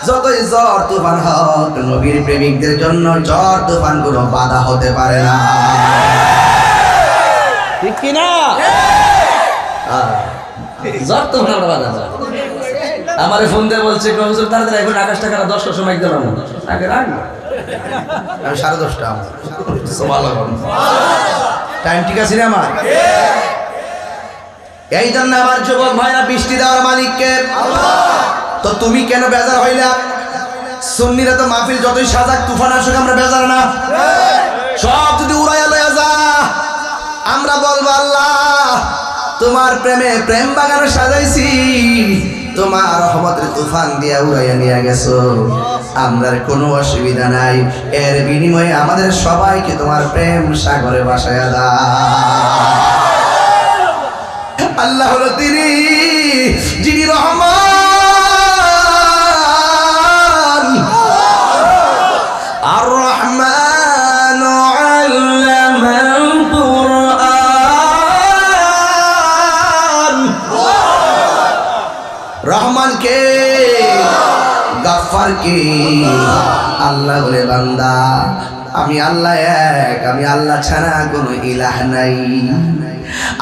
যতই ঝড় তুফান হোক, নবীর প্রেমিকদের জন্য ঝড় তুফান কোনো বাধা হতে পারে না। ঠিক কি না? ঝড় তুফান আমরা বাধা যায়। আমারে ফোন দিয়ে বলছে হুজুর তাড়াতাড়ি এখন আকাশটা খারাপ, 10টার সময় দিলাম আগে রাখবো। আমি 10:30 আমার টাইম ঠিক আছে না আমার? এই জন্য আমার যুবক ভাইরা, বৃষ্টি দেওয়ার মালিককে তো তুমি কেন বেজার হইলা? সুন্নিরা তো মাহফিল যতই সাজাক তুফান আসুক আমরা বেজার না। সব যদি উড়াইয়া লইয়া যা, আমরা বলবো আল্লাহ তোমার প্রেমে প্রেম বাগান সাজাইছি, তোমার রহমতের তুফান দিয়া উড়াইয়া নিয়ে গেছো, আমরা কোনো অসুবিধা নাই। এর বিনিময়ে আমাদের সবাইকে তোমার প্রেম সাগরে ভাসাইয়া দাও। আল্লাহ হলো তিনি যিনি রহমান, আর রহমান আল্লামাল কুরআন। রহমান কে? গাফফার কে? আল্লাহ বলে বান্দা আমি আল্লাহ এক, আমি আল্লাহ ছাড়া কোনো ইলাহ নাই।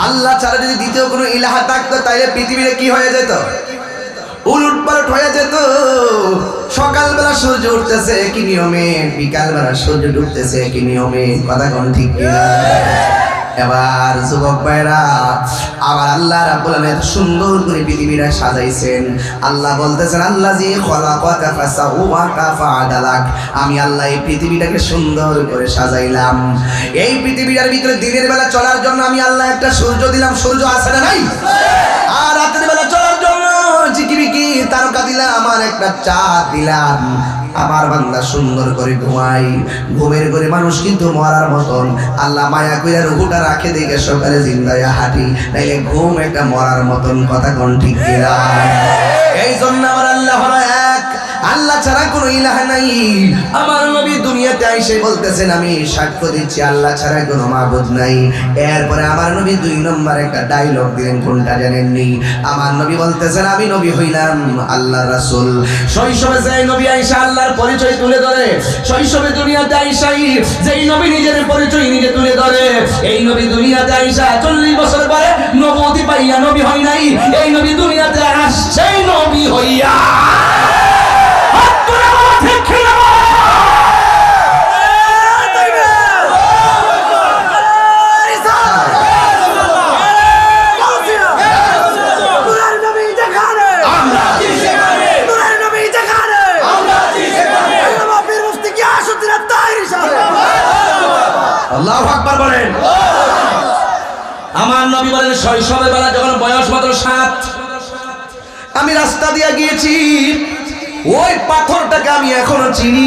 আল্লাহ ছাড়া যদি দ্বিতীয় কোনো ইলাহ থাকতো তাহলে পৃথিবীতে কি হয়ে যেত? উলটপালট হয়ে যেত। সকালবেলা সূর্য উঠতেছে কি নিয়মে, বিকালবেলা সূর্য ডুবতেছে কি নিয়মে, কথা কোন ঠিক কিনা? এবার যুবক ভাইরা, আবার আল্লাহ রাব্বুল আলামিন এত সুন্দর করে পৃথিবীটা সাজাইছেন। আল্লাহ বলতেছেন আল্লাযী খলাকাকা ফাসাওয়াকা ফাআদালাক, আমি আল্লাহ এই পৃথিবীটাকে সুন্দর করে সাজাইলাম। এই পৃথিবীটার ভিতরে দিনের বেলা চলার জন্য আমি আল্লাহ একটা সূর্য দিলাম, সূর্য আছে না নাই? আর রাতের বেলা চলার জন্য ঝিকিমিকি তারকা দিলাম, আর একটা চাঁদ দিলাম। আমার বান্দা সুন্দর করে ঘুমাই, ঘুমের করে মানুষ কিন্তু মরার মতন আল্লাহ মায়া কইরা রুহুটা রাখে দেখে সকালে জিন্দায়া হাঁটি, নাইলে ঘুম একটা মরার মতন, কথা কোন ঠিক কিনা? এই জন্য আমার আল্লাহ হলো এক, আল্লাহ ছাড়া কোনো ইলাহ নাই। আমার নবী দুনিয়াতে আইসে বলতেছেন আমি সাক্ষ্য দিচ্ছি আল্লাহ ছাড়া কোনো মাবুদ নাই। এরপরে আমার নবী 2 নম্বর একটা ডায়লগ দিলেন, কোনটা জানেননি? আমার নবী বলতেছেন আমি নবী হইলাম আল্লাহর রাসূল। শৈশবে যেই নবী আইসা আল্লাহর পরিচয় তুলে ধরে, শৈশবে দুনিয়াতে আইসাই যেই নবী নিজের পরিচয় নিজে তুলে ধরে, এই নবী দুনিয়াতে আইসা 40 বছর পরে নবুয়তি পাইয়া নবী হয় নাই, এই নবী দুনিয়াতে আসছেই নবী হইয়া। আল্লাহু আকবার বলেন। আমার নবী বলেন শৈশবের বেলা যখন বয়স মাত্র 7, আমি রাস্তা দিয়ে গিয়েছি, ওই পাথরটাকে আমি এখনো চিনি,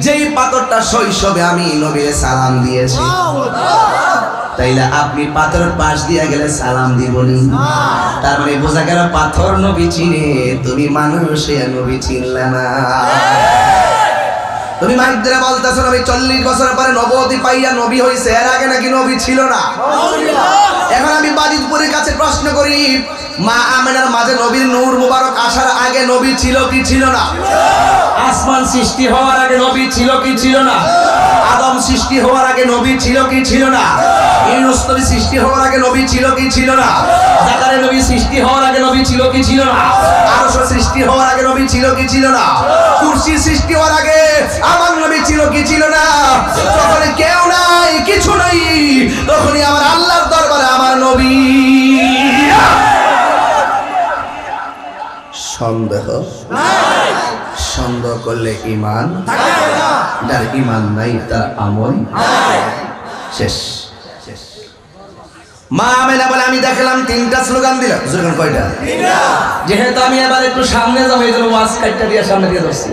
যেই পাথরটা শৈশবে আমি নবীর সালাম দিয়েছি। তাইলে আপনি পাথরের পাশ দিয়ে গেলে সালাম দিবনি? তার মানে বোঝা গেল পাথর নবী চিনে, তুমি মানুষ নবী চিনলে না। তুমি মাইকদের বলতেছো নবী 40 বছর পরে নবুয়তি পাইয়া নবী হইছে, এর আগে নাকি নবী ছিল না? এখন আমি বাজিদপুরের কাছে প্রশ্ন করি, মা আমেনার মাঝে নবীর নূর মুবারক আসার আগে নবী ছিল কি ছিল না? আসমান সৃষ্টি হওয়ার আগে নবী ছিল কি ছিল না? আদম সৃষ্টি হওয়ার আগে নবী ছিল কি ছিল না? ইউনূস নবী সৃষ্টি হওয়ার আগে নবী ছিল কি ছিল না? জাকারিয়া নবী সৃষ্টি হওয়ার আগে নবী ছিল কি ছিল না? আরশ সৃষ্টি হওয়ার আগে নবী ছিল কি ছিল না? কুরসি সৃষ্টি হওয়ার আগে আমার নবী ছিল কি ছিল না? যখন কেউ নাই, কিছু নাই, তখনই আমার আল্লাহর দরবারে আমার নবী। সন্দেহ নাই, সন্দেহ করলে ঈমান থাকে না, যার ঈমান নাই তার আমল নাই, শেষ। মা আমেনা বলে আমি দেখলাম 3টা স্লোগান দিল। স্লোগান কয়টা? 3টা। যেহেতু আমি এবার একটু সামনে যাবো, এই জন্য ওয়াজ কাটটা দিয়ে সামনে দিয়ে ধরছি।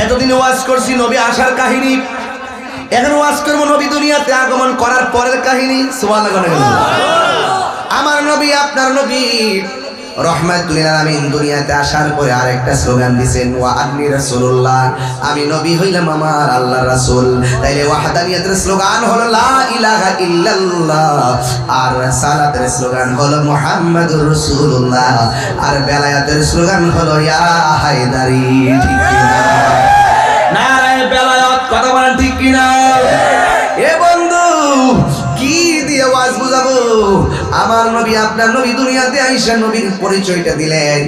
এতদিন ওয়াজ করছি নবী আসার কাহিনী, এখন ওয়াজ করবো নবী দুনিয়াতে আগমন করার পরের কাহিনী। সুবহানাল্লাহ। আমার নবী আপনার নবী রহমাতুল আলামিন দুনিয়াতে আসার পরে আরেকটা স্লোগান দিয়েছেন, ওয়া আন্নী রাসূলুল্লাহ, আমি নবী হইলাম আমার আল্লাহর রাসূল। তাইলে ওয়াহদানিয়াতের স্লোগান হলো লা ইলাহা ইল্লাল্লাহ, আর সালাতের স্লোগান হলো মুহাম্মাদুর রাসূলুল্লাহ, আর বেলায়াতের স্লোগান হলো ইয়া হায়দারি। ঠিক কিনা? নারায়ে বেলায়াত, কথা বলেন ঠিক কিনা? এ বন্ধু, কি দিয়ে ওয়াজ বুঝাবো? আমার নবী আপনার নবী দুনিয়াতে আইসা নবীর পরিচয়টা দিলেন।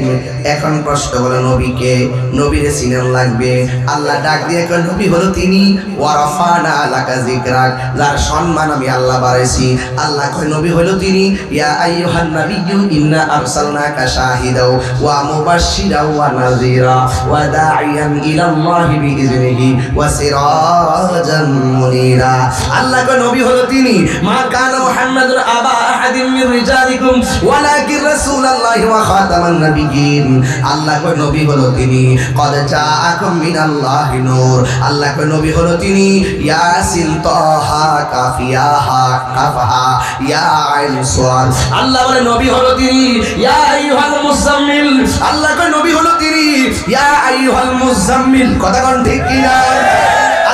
এখন প্রশ্ন হলো নবীকে, নবীরে চিনান লাগবে। আল্লাহ ডাক দিয়ে কয় নবী হলো তিনি, ওয়ারাফানা আলাকা যিকরাক, যার সম্মান আমি আল্লাহ বাড়াইছি। আল্লাহ কয় নবী হলো তিনি, ইয়া আইয়ুহান নাবিয়্যু ইন্না আরসালনাকা শাহিদাও ওয়া মুবাশশিরাও ওয়া নাযীরা ওয়া দাঈয়ান ইলাল্লাহি বিইযনিহি ওয়া সিরাজান মুনীরা। আল্লাহ কয় নবী হলো তিনি, মা কানা মুহাম্মাদুন আবা আহাদিম মির রিজালিকুম ওয়ালাকিন রাসূলুল্লাহি ওয়া খাতামান নাবিয়্যিন। আল্লাহ কয় নবী হলো তিনি, ক্বাদ জাআকুম মিনাল্লাহি নূর। আল্লাহ কয় নবী হলো তিনি, ইয়াসিন তাহা কাফিয়া হা কাফা ইয়া আইন সাদ। আল্লাহ বলে নবী হলো তিনি, ইয়া আইয়ুহাল মুজাম্মিল। আল্লাহ কয় নবী হলো তিনি, ইয়া আইয়ুহাল মুজাম্মিল। কথা কোন ঠিক কিনা?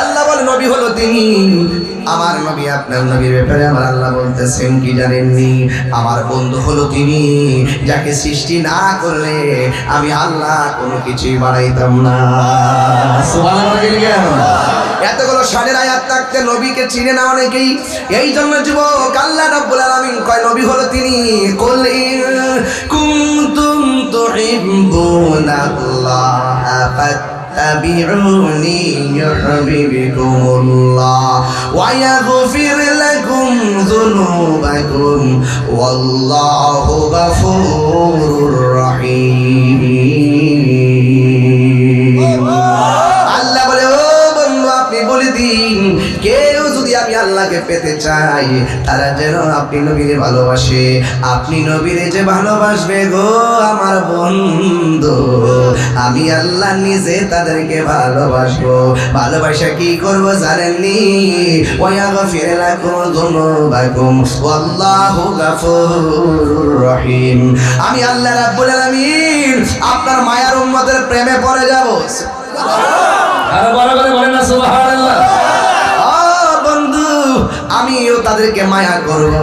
আল্লাহ বলে নবী হলো তিনি। আমার নবী আপনার নবীর ব্যাপারে আমার আল্লাহ বলতেছেন কি জানেননি? আমার বন্ধু হলো তিনি, যাকে সৃষ্টি না করলে আমি আল্লাহ কোনো কিছুই বানাইতাম না। সুবহানাল্লাহ। এতগুলো শানের আয়াত থাকতে নবীকে চিনে না অনেকেই। এই জন্য যুবক, আল্লাহ রাব্বুল আলামিন কয় নবী হলো তিনি, কুল ইন কুনতুম তুহিব্বুনাল্লাহা ফাত্তাবিউনি ইউহিব্বুকুমুল্লাহ ওয়া ইয়াগফির লাকুম যুনুবাকুম ওয়াল্লাহু গফুরুর রহিম। আল্লাহ বলে, ও বন্ধু আপনি বলে দিন, কেউ যদি আমি আল্লাহকে পেতে চাই তারা যেন আপনি নবীরে ভালোবাসে। আপনি নবীরে যে ভালোবাসবে গো আমার বন্ধু, আমি আল্লাহ নিজে তাদেরকে ভালোবাসবো। ভালোবাসা কি করব জানেননি? ওয়ায়াগফির লাকুম যুনুবাকুম ওয়াল্লাহু গফুরুর রহিম। আমি আল্লাহ রাব্বুল আলামিন আপনার মায়ার উম্মতের প্রেমে পড়ে যাব। আরে বড় করে বলেন না সুবহানাল্লাহ। বন্ধু, আমিও তাদেরকে মায়া করব।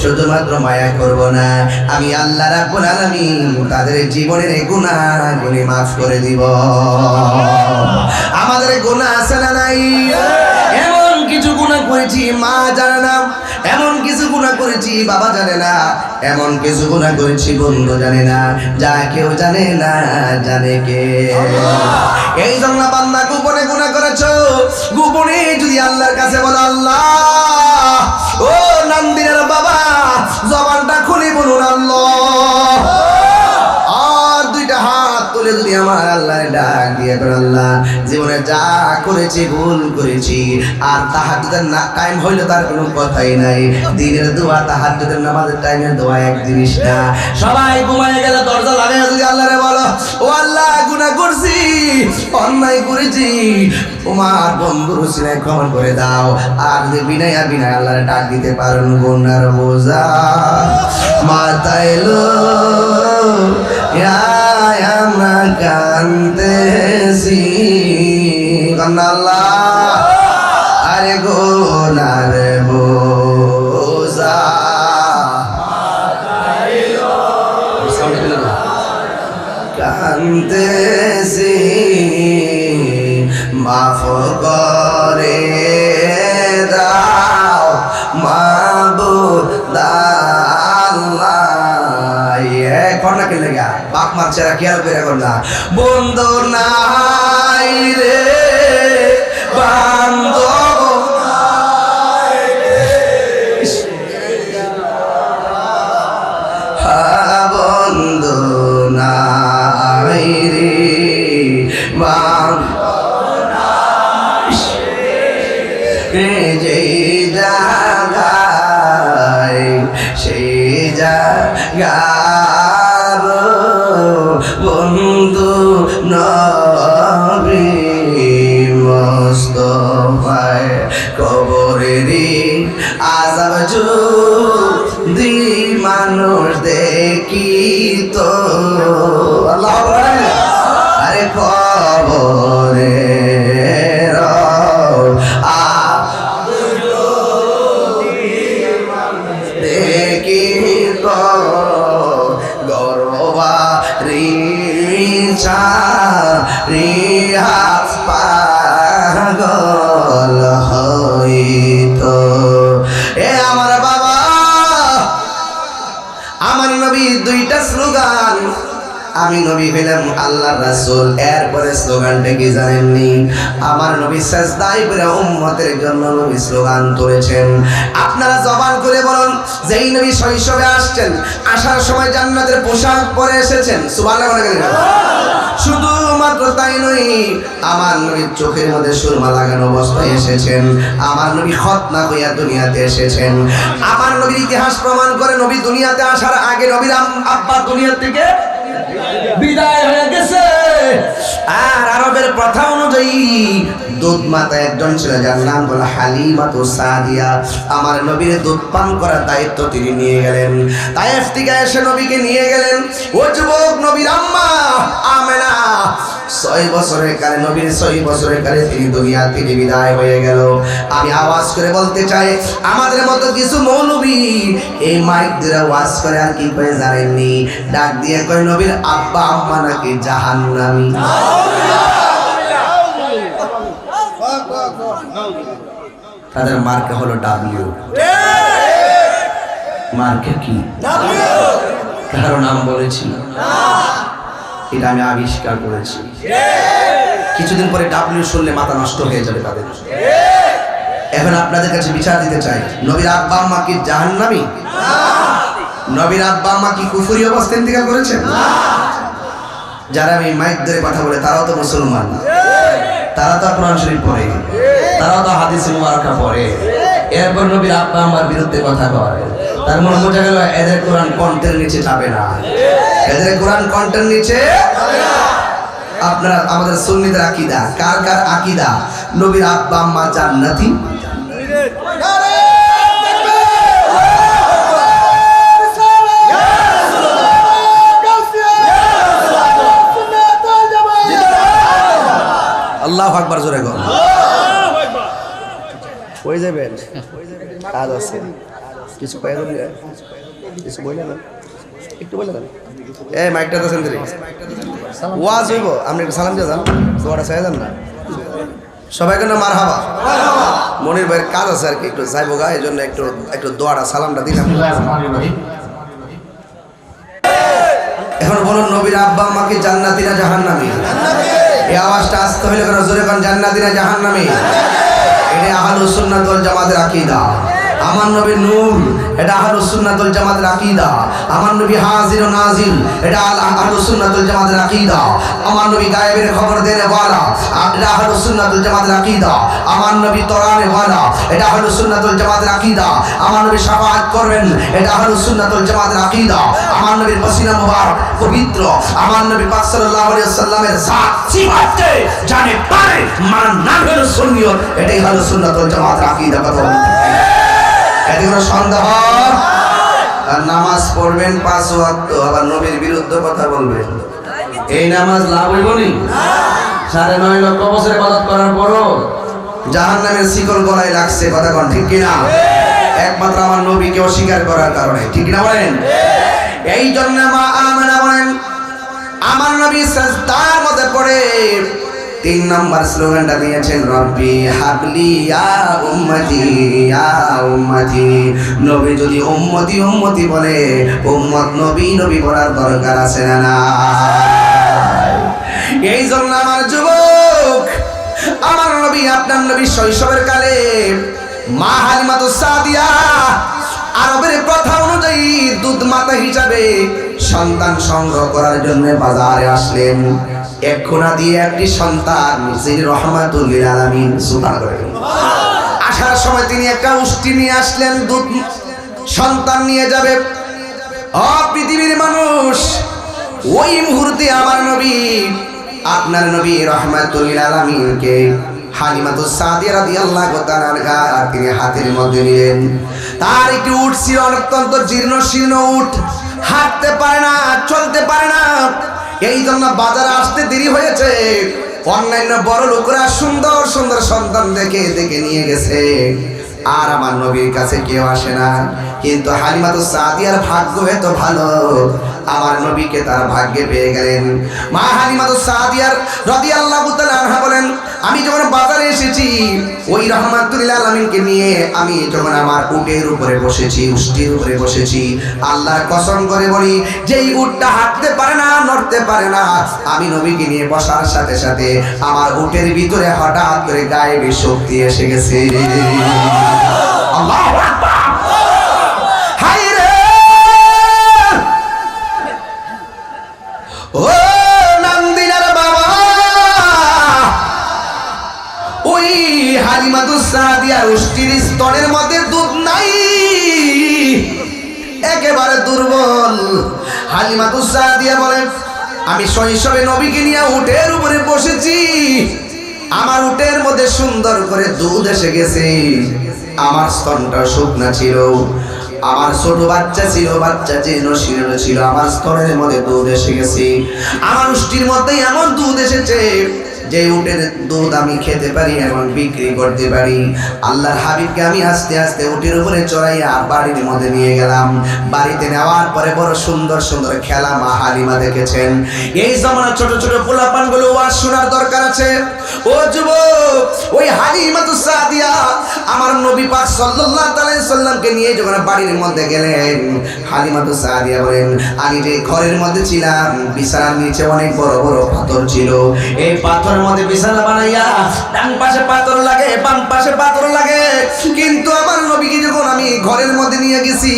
শুধুমাত্র মায়া করব না, আমি আল্লাহ রাব্বুল আলামিন তাদের জীবনের গুনাহগুলি মাফ করে দিব। আমাদের গুনাহ আছে না নাই? এমন কিছু গুনাহ করেছি মা জানে না, এমন কিছু গুনাহ করেছি বাবা জানে না, এমন কিছু গুনাহ করেছি বন্ধু জানে না, যা কেউ জানে না জানে কে? এই জন্য বান্দা গোপনে গুনাহ করেছো, গোপনে যদি আল্লাহর কাছে বলো, আল্লাহ ও নান্দিনের বাবা, জবানটা খুলে বলুন আল্লাহ, আর দুইটা হাত তুলে যদি আমার আল্লাহর ডাক দিয়ে আল্লাহ জীবনে যা করেছি ভুল করেছি, আর তাহাজ্জুদের টাইম হইলো তার কোনো কথাই নাই। দিনের দোয়া তাহাজ্জুদের নামাজের টাইমের দোয়া এক জিনিস না। সবাই ঘুমায় গেলে দরজা লাগাই যদি আল্লাহরে বলো, ও আল্লাহ গুনাহ করছি, অন্যায় করেছি, তোমার বন্ধুর উসিলায় ক্ষমা করে দাও। আর যদি বিনয় আল্লাহরে ডাক দিতে পারেন, গুনার বোঝা মাথায় লো আমরা কান্দেছি আল্লাহ, আরে গোনার বোঝা কান্দেছি, মাফ করে দাও মাবুদ আল্লাহ। এখন কে লাগা বাপ মার চেরা খেয়াল করে করলা, বন্ধু নাই রে বান্ধব নাই রে, বন্ধু নাই রে বান্ধব নাই রে, যেই জায়গায় সেই জায়গার বন্ধু নবী মুস্তাফায় কবরেরই আযাব যদি মানুষ দেখিত তো আল্লাহ আকবার। আরে কবরে দেখি তো গরবা রিচা রিহা পাগল হইতো। এ আমার বাবা, আমার নবী দুইটা স্লোগান, আমি নবী হইলাম আল্লাহর রাসূল। এরপরে স্লোগানটা কি জানেননি? আমার নবী সাজদায় করে উম্মতের জন্য নবী স্লোগান তুলেছেন। আপনারা জবান করে বলুন, যেই নবী শৈশবে আসছেন, আসার সময় জান্নাতের পোশাক পরে এসেছেন। সুবহানাল্লাহ বলেন। শুধুমাত্র তাই নয়, আমার নবীর চোখের মধ্যে সুরমা লাগানো অবস্থায় এসেছেন। আমার নবী খতনা হইয়া দুনিয়াতে এসেছেন। আমার নবীর ইতিহাস প্রমাণ করে নবী দুনিয়াতে আসার আগে নবীর আব্বা দুনিয়া থেকে বিদায় হয়ে গেছে। আর আরবের প্রথা অনুযায়ী দুধ মাতা একজন ছিল, যার নাম হলো হালিমাতু সাদিয়া। আমার নবীর দুধ পান করার দায়িত্ব তিনি নিয়ে গেলেন। তায়েফ থেকে এসে নবীকে নিয়ে গেলেন। ও যুবক, নবীর আম্মা আমেনা 6 বছরের কালে, নবীর 6 বছরের কালে তিনি দুনিয়া থেকে বিদায় হয়ে গেল। আমি আওয়াজ করে বলতে চাই, আমাদের মতো কিছু মৌলবী এই মাইক দিয়ে ওয়াজ করে আর কি করে জানেননি? ডাক দিয়ে কয় নবীর আব্বা আম্মা নাকি জাহান্নামী। তাদের মার্কে হলো ডাব্লিউ। মার্কে কি? কারো নাম বলেছি না, এটা আমি আবিষ্কার করেছি। কিছুদিন পরে ডাব্লিউ শুনলে মাথা নষ্ট হয়ে যাবে তাদের। এখন আপনাদের কাছে বিচার দিতে চাই, নবীর আব্বা আম্মা কি জাহান্নামী? নবীর আব্বা আম্মা কি কুফরি অবস্থায় ইন্তেকাল করেছেন? যারা আমি মাইক ধরে কথা বলে তারাও তো মুসলমান, তারা তো কোরআন শরীফ পড়ে, তারাও তো হাদিস মুবারকা পড়ে। এরপর নবীর আব্বা আম্মার বিরুদ্ধে কথা কয়। তার মনে বোঝা গেল এদের কোরআন কণ্ঠের নিচে যাবে না, এদের কোরআন কণ্ঠের নিচে। আপনারা আমাদের সুন্নিদের আকীদা, কার কার আকীদা নবীর আব্বা আম্মা জান্নাতি? আল্লাহু আকবার, জোরে গো। কই যাবেন? কাজ আছে, কিছু কয়ে দেন, কিছু বলে না, একটু বলে দেন। এই মাইকটা তো সেন্টারে ওয়াজ হইব, আপনি একটু সালাম দিয়ে যান, দোয়াটা চাই যান না। সবাই কেন মারহাবা। মনির ভাইয়ের কাজ আছে আর কি, একটু যাইবো গা, এই জন্য একটু দোয়াটা সালামটা দিলাম। এখন বলুন, নবীর আব্বা আম্মা কি জান্নাতি না জাহান্নামী? এই আওয়াজটা আসতে হইলে কেন জোরে কোন, জান্নাতি না জাহান্নামী? এটা আহলুস সুন্নাত ওয়াল জামাতের আকীদা। আমার নবী নূর, এটা আহলুস সুন্নাত ওয়াল জামাতের আকীদা। আমার নবী হাজির ও নাজিল, এটা আহলুস সুন্নাত ওয়াল জামাতের আকীদা। আমার নবী গায়েবের খবর দেনে ওয়ালা, এটা আহলুস সুন্নাত ওয়াল জামাতের আকীদা। আমার নবী তরানে ওয়ালা, এটা আহলুস সুন্নাত ওয়াল জামাতের আকীদা। আমার নবী শাফাআত করবেন, এটা আহলুস সুন্নাত ওয়াল জামাতের আকীদা। আমার নবীর পসিনা মুবারক পবিত্র। আমার নবী পাক সাল্লাল্লাহু আলাইহি ওয়াসাল্লামের জাত সিফাতকে জানে পারে মান না হলো সুন্নিয়ত, এটাই আহলুস সুন্নাত ওয়াল জামাতের আকীদা। কথা বলুন, এতে কোনো সন্দেহ? আর নামাজ পড়বেন 5 ওয়াক্ত, আবার নবীর বিরুদ্ধে কথা বলবেন, এই নামাজ লাভ হইব নি? 9.5 লক্ষ বছর ইবাদত করার পরও জাহান্নামের শিকল গলায় লাগছে। কথা কোন ঠিক কিনা? একমাত্র আমার নবীকে অস্বীকার করার কারণে, ঠিক কিনা বলেন? এই জন্য মা আমেনা বলেন, আমার নবী সাজদার মধ্যে পড়ে 3 নম্বর স্লোগানটা দিয়েছেন, রব্বি হাবলি ইয়া উম্মতি ইয়া উম্মতি। নবী যদি উম্মতি উম্মতি বলে, উম্মত নবী নবী বলার দরকার আছে না না? এই জন্য আমার যুবক, আমার নবী, আপনার নবী শৈশবের কালে মা হালিমাতুস সাদিয়া আরবের প্রথা অনুযায়ী দুধ মাতা হিসাবে সন্তান সংগ্রহ করার জন্য বাজারে আসলেন। 1 কোনা দিয়ে একটি সন্তান, যিনি রহমাতুল লিল আলামিন। সুবহানাল্লাহ। আসার সময় তিনি একটা উষ্টি নিয়ে আসলেন, দুধ সন্তান নিয়ে যাবে। পৃথিবীর মানুষ, ওই মুহূর্তে আমার নবী, আপনার নবী রহমাতুল লিল আলামিনকে হালিমাতুস সাদিয়া রাদিয়াল্লাহু তাআলা আনহা তিনি হাতের মধ্যে নিলেন। তার একটি উট ছিল, অত্যন্ত জীর্ণ শীর্ণ উট। হাঁটতে পারে না, চলতে পারে না, এই জন্য বাজারে আসতে দেরি হয়েছে। অন্যান্য বড় লোকরা সুন্দর সুন্দর সন্তান দেখে দেখে নিয়ে গেছে, আর আমার নবীর কাছে কেউ আসে না। কিন্তু হালিমাতুস সাদিয়ার ভাগ্য এত ভালো, আমার নবীকে তার ভাগ্যে পেয়ে গেলেন। মা হালিমাতুস সাদিয়ার রাদিয়াল্লাহু তাআলা আনহা বলেন, আমি যখন বাজারে এসেছি ওই রাহমাতুল আলামিনকে নিয়ে আমি যখন আমার উটের উপরে বসেছি, উষ্টির উপরে বসেছি, আল্লাহর কসম করে বলি যেই উটটা হাঁটতে পারে না, নড়তে পারে না, আমি নবীকে নিয়ে বসার সাথে সাথে আমার উটের ভিতরে হঠাৎ করে গায়েবী শক্তি এসে গেছে। আল্লাহু আকবার। হায় রে ও নান্দিনার বাবা, ওই হালিমাতুস সাদিয়ার উষ্টির স্তনের মধ্যে দুধ নাই, একেবারে দুর্বল। হালিমাতুস সাদিয়া বলেন, আমি শৈশবে নবীকে নিয়ে উটের উপরে বসেছি, আমার উটের মধ্যে সুন্দর করে দুধ এসে গেছে, আমার স্তনটা শুকনা ছিল, আমার ছোট বাচ্চা ছিল, বাচ্চা যেন শীর্ণ ছিল, আমার স্তনের মধ্যে দুধ এসে গেছে, আমার উষ্টির মধ্যে এমন দুধ এসেছে যে উটের দুধ আমি খেতে পারি এবং বিক্রি করতে পারি। আল্লাহর হাবিবকে আমি আস্তে আস্তে উটের উপরে চড়াইয়া বাড়ির মধ্যে নিয়ে গেলাম। বাড়িতে নেওয়ার পরে বড় সুন্দর সুন্দর খেলা মা হালিমা দেখেছেন। এই জমানার ছোট ছোট পোলাপানগুলো ওয়াজ শোনার দরকার আছে। ও যুবক, ওই হালিমাতুস সাদিয়া আমার নবী পাক সাল্লাল্লাহু আলাইহি সাল্লামকে নিয়ে যখন বাড়ির মধ্যে গেলেন, হালিমাতুস সাদিয়া বলেন, আমি যে ঘরের মধ্যে ছিলাম বিছানার নিচে অনেক বড় বড় পাথর ছিল, এই পাথর মধ্যে বিছানা বানাইয়া ডান পাশে পাথর লাগে, বাম পাশে পাথর লাগে, কিন্তু আমার নবীকে যখন আমি ঘরের মধ্যে নিয়ে গেছি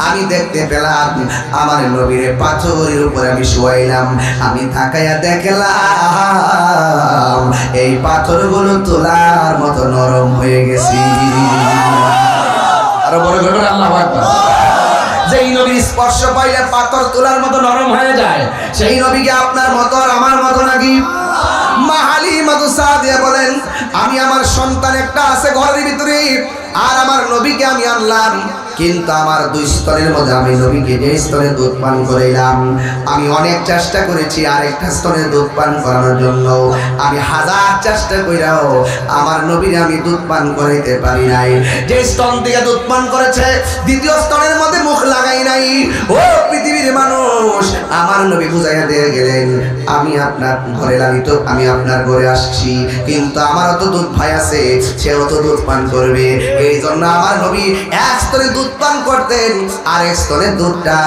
আমি দেখতে পেলাম আমার নবীর পাথরের উপরে আমি শুয়াইলাম, আমি তাকাইয়া দেখলাম এই পাথরগুলো তোলার মতো নরম হয়ে গেছে। আরো বড় ঘটনা, আল্লাহু আকবার। যেই নবীর স্পর্শ পাইলে পাথর তোলার মতো নরম হয়ে যায়, সেই নবীকে আপনার মতো আর আমার মতো নাকি? মা হালিমাতুস সাদিয়া বলেন, আমি আমার সন্তান একটা আছে ঘরের ভিতরে, আর আমার নবীকে আমি আনলাম, কিন্তু আমার দুই স্তনের মধ্যে আমি নবীকে যে স্তনে দুধ পান করাইলাম, আমি অনেক চেষ্টা করেছি আরেকটা স্তনে দুধ পান করানোর জন্য, আমি হাজার চেষ্টা কইরাও আমার নবীর আমি দুধ পান করাইতে পারি নাই। যে স্তন থেকে দুধ পান করেছে দ্বিতীয় স্তনের মধ্যে মুখ লাগাই নাই। ও পৃথিবীর মানুষ, আমার নবী বুঝাইয়া দিয়ে গেলেন, আমি আপনার ঘরে লালিত, আমি আপনার ঘরে আসছি, কিন্তু আমারও তো দুধ ভাই আছে, সেও তো দুধ পান করবে, এই জন্য আমার নবী এক স্তনে দুধ পান করতেন, আর এক স্তনে দুধটা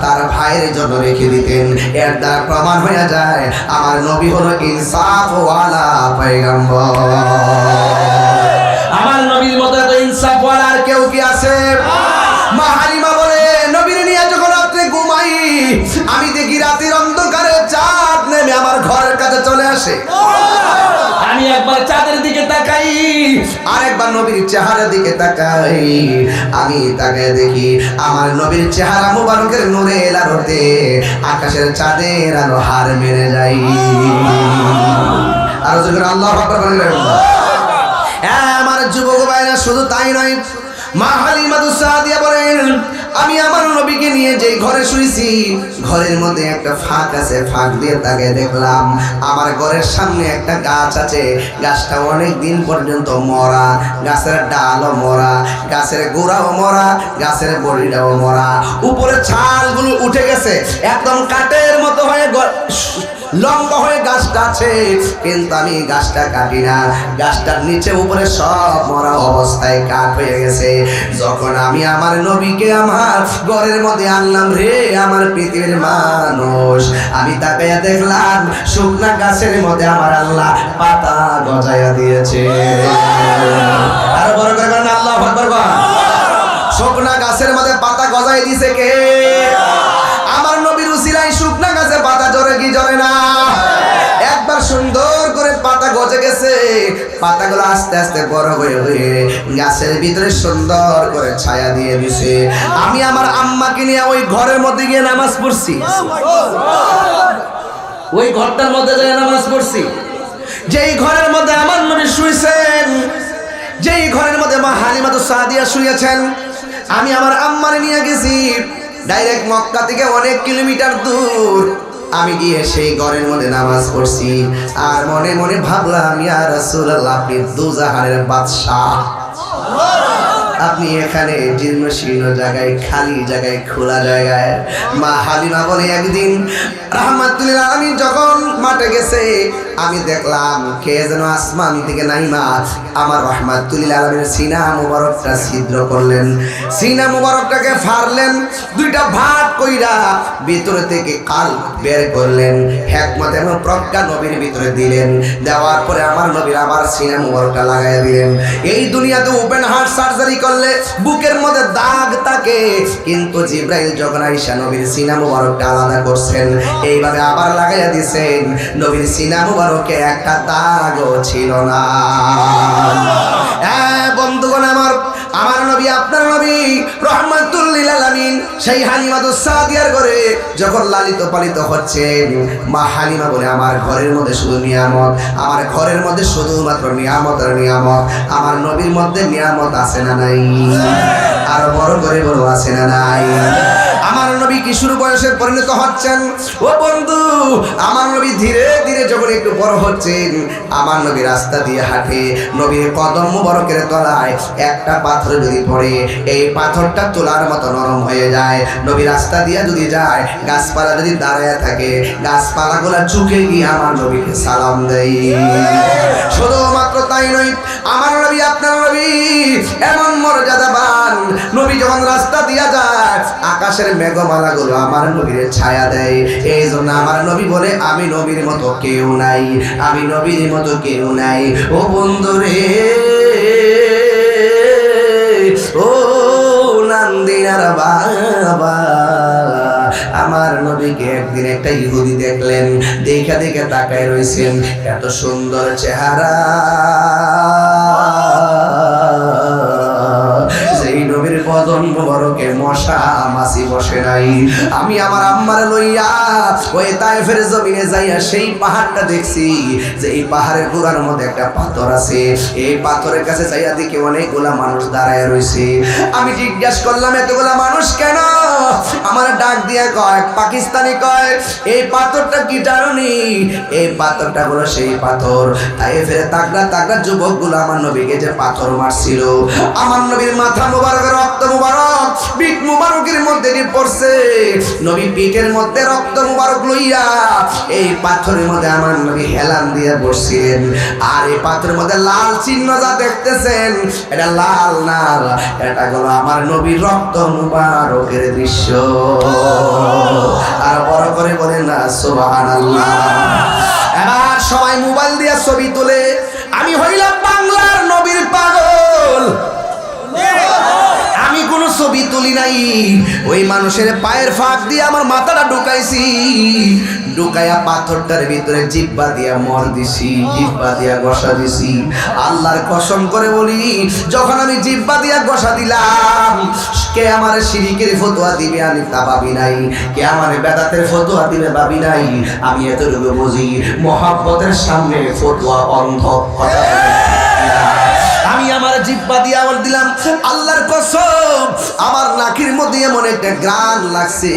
তার ভাইয়ের জন্য রেখে দিতেন। এর দ্বারা প্রমাণ হয়ে যায় আমার নবী হলো ইনসাফ ওয়ালা পয়গম্বর। আমার নবীর মতো এত ইনসাফ ওয়ালা আর কেউ কি আছে? মা হালিমা বলে, নবীর নিয়ে যখন রাত্রে ঘুমাই আমি দেখি রাতের অন্ধকারে চাঁদ নেমে আমার ঘরের কাছে চলে আসে, আমি একবার চাঁদের দিকে তাকাই, আরেকবার নবীর চেহারার দিকে তাকাই, আমি তাকায় দেখি আমার নবীর চেহারা মুবারকের নূরের আলোতে আকাশের চাঁদের আলো হার মেরে যাই। আর যখন আল্লাহু আকবার বলেন, আমার যুবক ভাইরা, শুধু তাই নয়, মা হালিমাতুস সাদিয়া বলেন, আমি আমার নবীকে নিয়ে যে ঘরে শুয়েছি, ঘরের মধ্যে একটা ফাঁক আছে, ফাঁক দিয়ে তাকে দেখলাম আমার ঘরের সামনে একটা গাছ আছে, গাছটা অনেক দিন পর্যন্ত মরা, গাছের ডালও মরা, গাছের গোড়াও মরা, গাছের বড়িটাও মরা, উপরে ছালগুলো উঠে গেছে, একদম কাঠের মতো হয়ে লম্বা হয়ে গাছটা আছে, কিন্তু আমি গাছটা কাটি না, গাছটার নিচে উপরে সব মরা অবস্থায় কাঠ হয়ে গেছে। যখন আমি আমার নবীকে আমার ঘরের মধ্যে আনলাম, রে আমার পৃথিবীর মানুষ, আমি তাকাইয়া দেখলাম শুকনা গাছের মধ্যে আমার আল্লাহ পাতা গজাইয়া দিয়েছে। আর বড় করে বলেন আল্লাহু আকবার। শুকনা গাছের মধ্যে পাতা গজাই দিয়েছে কে? আমার নবীর উসিলায় শুকনা গাছে পাতা জড়ে কি জড়ে না? একবার সুন্দর করে পাতা গজে গেছে, পাতাগুলো আস্তে আস্তে বড় হয়ে হয়ে গাছের ভিতরে সুন্দর করে ছায়া দিয়ে দিছে। আমি আমার আম্মাকে নিয়ে ওই ঘরের মধ্যে গিয়ে নামাজ পড়ছি, ওই ঘরটার মধ্যে গিয়ে নামাজ পড়ছি, যেই ঘরের মধ্যে আমার নবী শুয়েছেন, যেই ঘরের মধ্যে মা হালিমাতুস সাদিয়া শুয়েছেন, আমি আমার আম্মারে নিয়ে গেছি। ডাইরেক্ট মক্কা থেকে অনেক কিলোমিটার দূর আমি গিয়ে সেই ঘরের মধ্যে নামাজ পড়ছি আর মনে মনে ভাবলাম ইয়া রাসূলুল্লাহ আপনি দুজাহানের বাদশা আপনি এখানে জীর্ণ শীর্ণ জায়গায় খালি জায়গায় খোলা জায়গায় মা হালিমা বলে একদিন রাহমাতুল আলামিন যখন মাঠে গেছে আমি দেখলাম কে যেন আসমান থেকে নাইমা আমার রাহমাতুল আলামিনের সিনা মুবারকটা ছিদ্র করলেন সিনা মুবারকটাকে ফাড়লেন দুইটা ভাগ কইরা ভিতরে থেকে কাল বের করলেন হিকমত এবং প্রজ্ঞা নবীর ভিতরে দিলেন দেওয়ার পরে আমার নবীর আবার সিনা মুবারকটা লাগায় দিলেন এই দুনিয়াতে ওপেন হার্ট সার্জারি করলে বুকের মধ্যে দাগ থাকে কিন্তু জিব্রাইল যখন আয়েশা নবীর সিনা মুবারকটা আলাদা করছেন এইভাবে আবার লাগাইয়া দিয়েছেন নবীর সিনা মুবারকে একটা দাগও ছিল না বন্ধুগণ আমার নবী আপনার নবী রাহমাতুল লিল আলামিন সেই হালিমাতুস সাদিয়ার ঘরে যখন লালিত পালিত হচ্ছেন মা হালিমা বলে আমার ঘরের মধ্যে শুধু নিয়ামত আমার ঘরের মধ্যে শুধুমাত্র নিয়ামত আর নিয়ামত আমার নবীর মধ্যে নিয়ামত আছে না নাই আর বড় করে বড় আছে না নাই আমার নবী কিশোর বয়সে পরিণত হচ্ছেন ও বন্ধু আমার নবী ধীরে ধীরে যখন একটু বড় হচ্ছেন আমার নবী রাস্তা দিয়ে হাঁটে নবীর কদম মুবারকের তলায় একটা পাথর যদি পড়ে এই পাথরটা তোলার মতো নরম হয়ে যায় নবী রাস্তা দিয়ে যদি যায় গাছপালা যদি দাঁড়ায় থাকে গাছপালাগুলো ঝুঁকে গিয়ে আমার নবীকে সালাম দেয় শুধুমাত্র তাই নয় আমার নবী আপনার নবী এমন মর্যাদাবান নবী যখন রাস্তা দিয়া যায় আকাশের মেঘমালাগুলো আমার নবীর ছায়া দেয় এই জন্য আমার নবী বলে আমি নবীর মতো কেউ নাই আমি নবীর মতো কেউ নাই ও বন্ধু রে ও নান্দিনার বাবা আমার নবীকে একদিন একটা ইহুদি দেখলেন দেখা দেখে তাকায় রয়েছেন এত সুন্দর চেহারা যেই নবীর কদম মুবারকে মশা মাছি বসে নাই আমি আমার আম্মার লইয়া ওই তায়েফের জমিনে যাইয়া সেই পাহাড়টা দেখছি যে এই পাহাড়ের গোড়ার মধ্যে একটা পাথর আছে এই পাথরের কাছে যাইয়া দেখি অনেকগুলা মানুষ দাঁড়ায় রয়েছে আমি জিজ্ঞাসা করলাম এতগুলা মানুষ কেন আমার ডাক দিয়ে কয় পাকিস্তানি কয় এই পাথরটা কি জানি এই পাথরটা হলো সেই পাথর তায়েফের তাগড়া তাগড়া যুবকগুলো আমার নবীকে যে পাথর মারছিল আমার নবীর মাথা মুবারকের রক্ত মুবারক পিঠ মুবারকের মধ্যে দিয়ে পড়ছে নবী পিঠের মধ্যে রক্ত মুবারক লইয়া এই পাথরের মধ্যে আমার নবী হেলান দিয়ে বসছেন আর এই পাথরের মধ্যে লাল চিহ্ন যা দেখতেছেন এটা লাল না এটা হলো আমার নবীর রক্ত মুবারকের দৃশ্য আর বড় করে বলেন না সুবহানাল্লাহ এবার সবাই মোবাইল দিয়ে ছবি তোলে আমি হইলাম বাংলার নবীর পাগল আমি কোনো ছবি তুলি নাই ওই মানুষের পায়ের ফাঁক দিয়ে আমার মাথাটা ঢুকাইছি ঢুকাইয়া পাথরটার ভিতরে জিব্বা দিয়া মর দিছি জিব্বা দিয়া ঘষা দিছি আল্লাহর কসম করে বলি যখন আমি জিব্বা দিয়া ঘষা দিলাম কে আমার শিরিকের ফতোয়া দিবে আমি তা ভাবি নাই কে আমার বেদাতের ফতোয়া দিবে ভাবি নাই আমি এতটুকু বুঝি মহব্বতের সামনে ফতোয়া অন্ধ কথা আমি আমার জিহ্বা দিয়ে আওয়াজ দিলাম আল্লাহর কসম আমার নাকের মধ্যে এমন একটা গ্রান লাগছে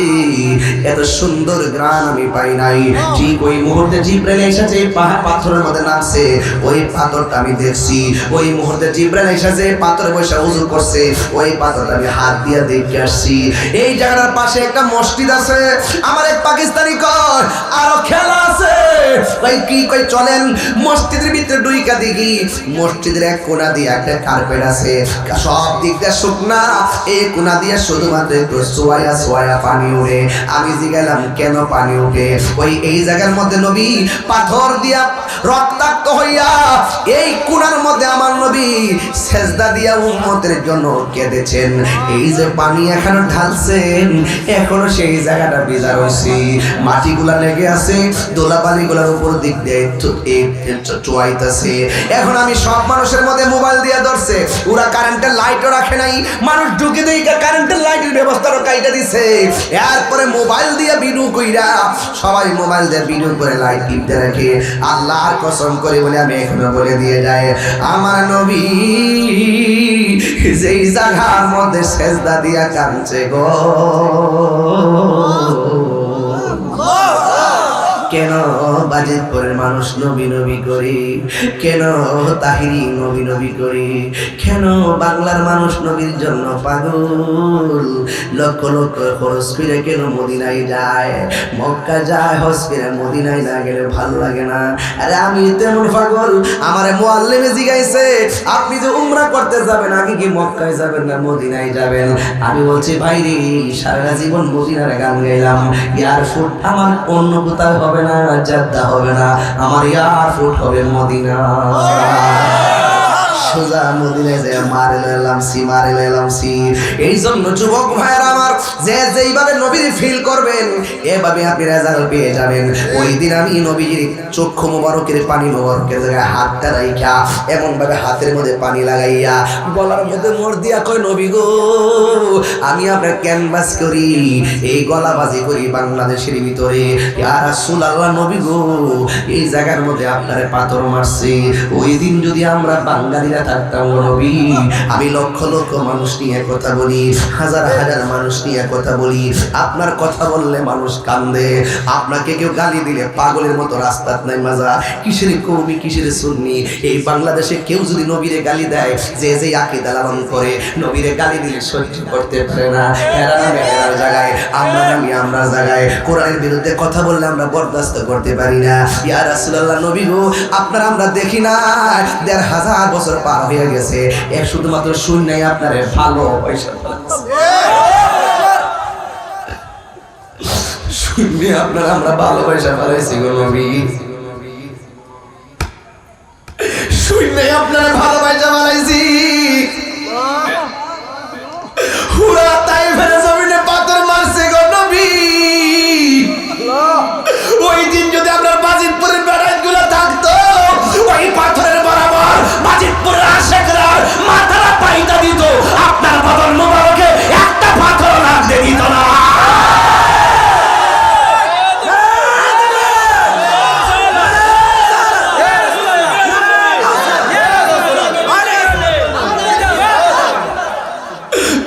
এত সুন্দর গ্রান আমি পাই নাই ঠিক ওই মুহূর্তে জিব্রাইল এসেছে পাথরের মধ্যে নামছে ওই পাথরটা আমি দেখছি ওই মুহূর্তে জিব্রাইল এসেছে পাথরে বসে ওযু করছে ওই পাথরটা আমি হাত দিয়ে দেখে আসছি এই জায়গার পাশে একটা মসজিদ আছে আমার এক পাকিস্তানি কর আরো খেলা আছে ভাই কি কই চলেন মসজিদের ভিতরে ঢুইকা দেখি মসজিদের এক কোণা দিয়ে একটা কার্পেট আছে সব দিক দিয়ে শুকনা এই কোণা দিয়ে শুধুমাত্র একটু সোয়া সোয়া পানি উঠে আমি জিজ্ঞাসলাম কেন পানি উঠে ওই এই জায়গার মধ্যে নবী পাথর দিয়া রক্তাক্ত হইয়া এই কোণার মধ্যে আমার নবী সেজদা দিয়া উম্মতের জন্য কেঁদেছেন এই যে পানি এখনো ঢালছেন এখনো সেই জায়গাটা ভিজা রয়েছে মাটিগুলা লেগে আছে দোলাবালিগুলার উপর দিক দিয়ে চুয়াইতেছে এখন আমি সব মানুষের মধ্যে মোবাইল দিয়ে দিয়া ধরছে, ওরা কারেন্টের লাইটও রাখে নাই, মানুষ ঢুকে দেই কারেন্টের লাইটের ব্যবস্থাও কাইটা দিছে। এরপরে মোবাইল দিয়ে ভিডিও কইরা সবাই মোবাইল দিয়ে ভিডিও করে লাইট টিপতে রাখে। আল্লাহর কসম করে বলে আমি এখনো বলে দিয়ে যাই, আমার নবী যেই জায়গার মধ্যে সেজদা দিয়া কাঁদছে গো, কেন বাজিতপুরের মানুষ নবী নবী করে, কেন তাহিরি নবী নবী করে, কেন বাংলার মানুষ নবীর জন্য পাগল, লক্ষ লক্ষ খরচ করে কেন মদিনায় যায়, মক্কা যায়, হজ করে মদিনায় না গেলে ভালো লাগে না। আরে আমি তেমন পাগল, আমার মুআল্লিমে জিগাইছে আপনি যে উমরা করতে যাবেন আগে কি মক্কায় যাবেন না মদিনায় যাবেন? আমি বলছি ভাই রে, সারা জীবন মদিনার গান গাইলাম, ইয়ার ফুট আমার অন্য কোথাও হবে না, জাদ্দা হবে না, আমার ইয়ার ফুট হবে মদিনা। সোজা মদিনায় যে মারে লইলাম সি। এই জন্য যুবক ভাইয়ের আমার, যে যেইভাবে নবীর ফিল করবেন এভাবে আপনি রেজাল্ট পেয়ে যাবেন। ওই দিন আমি নবীর চক্ষু মোবারকের পানি মোবারকের জায়গায় হাতটা রাইখা এমন ভাবে হাতের মধ্যে পানি লাগাইয়া গলার মধ্যে মোর দিয়া কই, নবী গো আমি আপনার ক্যানভাস করি, এই গলাবাজি করি বাংলাদেশের ভিতরে, ইয়া রাসূলুল্লাহ নবী গো এই জায়গার মধ্যে আপনারে পাথর মারছে। ওই দিন যদি আমরা বাঙালিরা থাকতাম নবী, আমি লক্ষ লক্ষ মানুষ নিয়ে কথা বলি, হাজার হাজার মানুষ নিয়ে কথা বলি, আপনার কথা বললে মানুষ কান্দে, আপনাকে কেউ গালি দিলে পাগলের মতো রাস্তাত নাই মাজা, কিসের কওমি কিসের সুন্নি। এই বাংলাদেশে কেউ যদি নবীরে গালি দেয়, যে যে আকীদা লালন করে, নবীরে গালি দিলে সহ্য করতে পারে না, এরা নামে এরার জায়গায়, আমরা নামি আমরা জায়গায়, কোরআনের বিরুদ্ধে কথা বললে আমরা বরদাস্ত করতে পারি না। ইয়া রাসূলুল্লাহ নবী গো আপনার আমরা দেখি না ১৫০০ বছর পার হয়ে গেছে, এর শুধুমাত্র শূন্যই আপনারে ভালো পয়সা শূন্য আপনার আমরা ভালোবাসা পালাইছি গো নবী, শূন্য আপনার ভালোবাসা পালাইছি। হুরা তাইফের জমিনে পাথর মারছে গো নবী, ওই দিন যদি আপনার বাজিতপুরের বেড়াইগুলো থাকতো, ওই পাথরের বরাবর বাজিতপুরের আশেকরা মাথারা পাইতা দিত, আপনার বাবার মোবারকে একটা পাথর লাগতে দিত না।